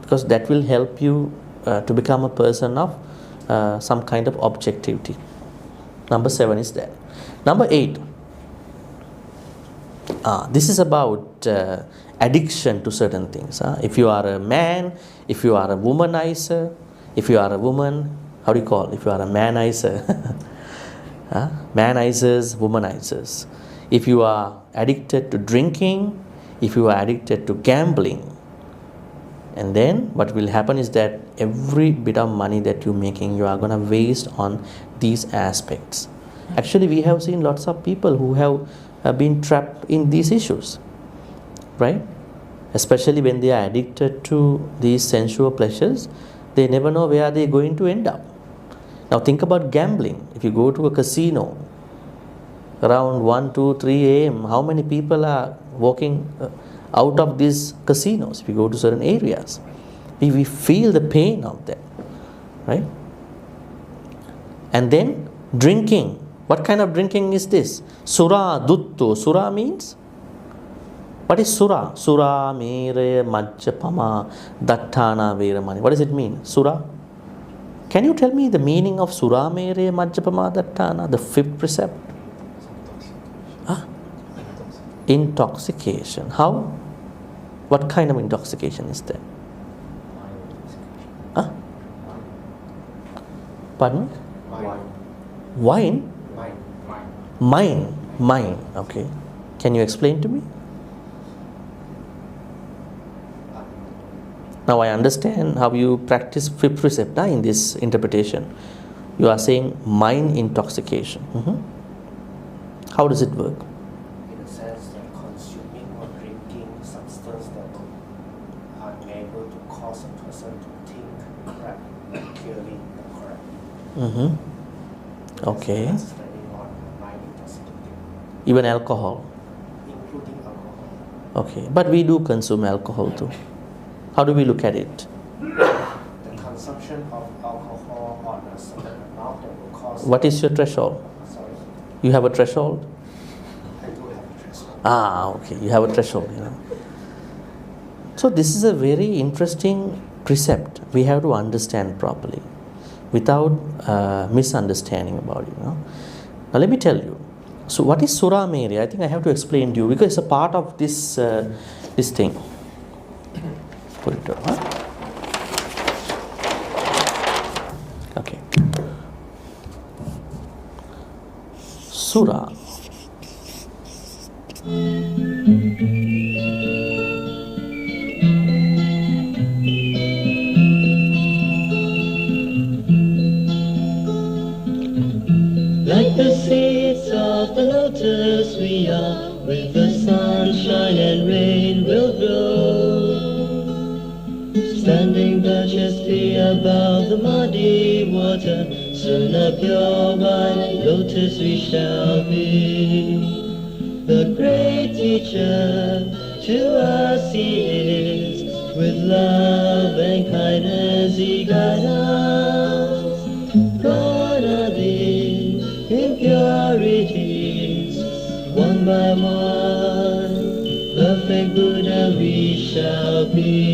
E: because that will help you to become a person of some kind of objectivity. Number 7 is that. Number 8, this is about addiction to certain things. If you are a man, if you are a womanizer, if you are a woman, how do you call it? If you are a manizer, manizers, womanizers. If you are addicted to drinking, if you are addicted to gambling, and then what will happen is that every bit of money that you're making, you are going to waste on these aspects. Actually, we have seen lots of people who have been trapped in these issues, right? Especially when they are addicted to these sensual pleasures, they never know where they're going to end up. Now think about gambling. If you go to a casino around 1, 2, 3 a.m., how many people are walking out of these casinos? If you go to certain areas, we feel the pain of that, right? And then drinking. What kind of drinking is this? Sura duttu. Sura means? What is Sura? Sura, Mere, Majjapama, Dattana, Veramani. What does it mean? Sura? Can you tell me the meaning of Sura, Mere, Majjapama, Dattana, the fifth precept? Huh? Intoxication. How? What kind of intoxication is there? Huh? Pardon? Wine? Mine. Okay. Can you explain to me? Now I understand how you practice fifth precept in this interpretation. You are saying mind intoxication. How does it work?
G: In a sense that consuming or drinking substance that are able to cause a person to think correct, clearly and correct.
E: Okay.
G: That's standing on mind intoxicating,
E: Even alcohol.
G: including alcohol.
E: Okay. But we do consume alcohol too. How do we look at it?
G: The consumption of alcohol on a certain amount that will cause.
E: What is your threshold?
G: Sorry,
E: You have a threshold?
G: I do have a threshold.
E: Okay. You have a threshold. So this is a very interesting precept. We have to understand properly, without misunderstanding about it. Now let me tell you. So what is Sura Mere? I think I have to explain to you because it's a part of this this thing. Put it up. Okay. Sura.
C: Like the seeds of the lotus we are, with the sunshine and rain will grow. Standing majesty above the muddy water, soon a pure white lotus we shall be. The great teacher to us he is, with love and kindness he guides us. Gone are the impurities, one by one, perfect Buddha we shall be.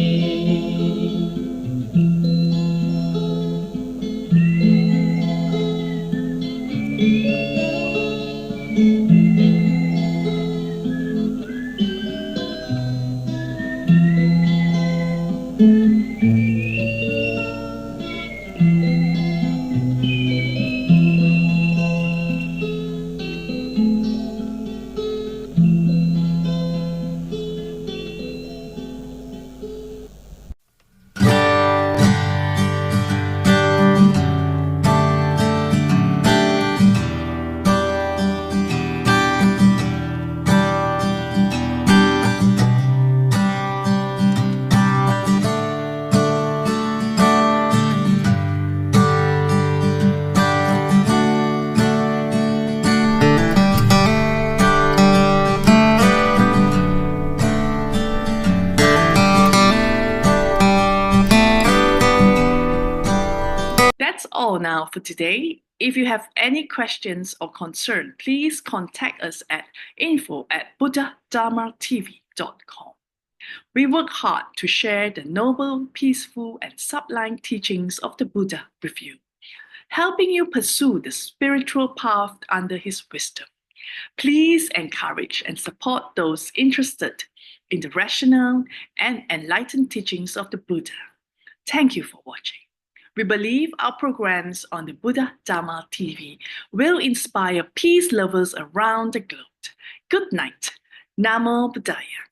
A: That's all now for today. If you have any questions or concern, please contact us at info@buddhadharmatv.com. We work hard to share the noble, peaceful, and sublime teachings of the Buddha with you, helping you pursue the spiritual path under his wisdom. Please encourage and support those interested in the rational and enlightened teachings of the Buddha. Thank you for watching. We believe our programs on the Buddha Dhamma TV will inspire peace lovers around the globe. Good night. Namo Buddhaya.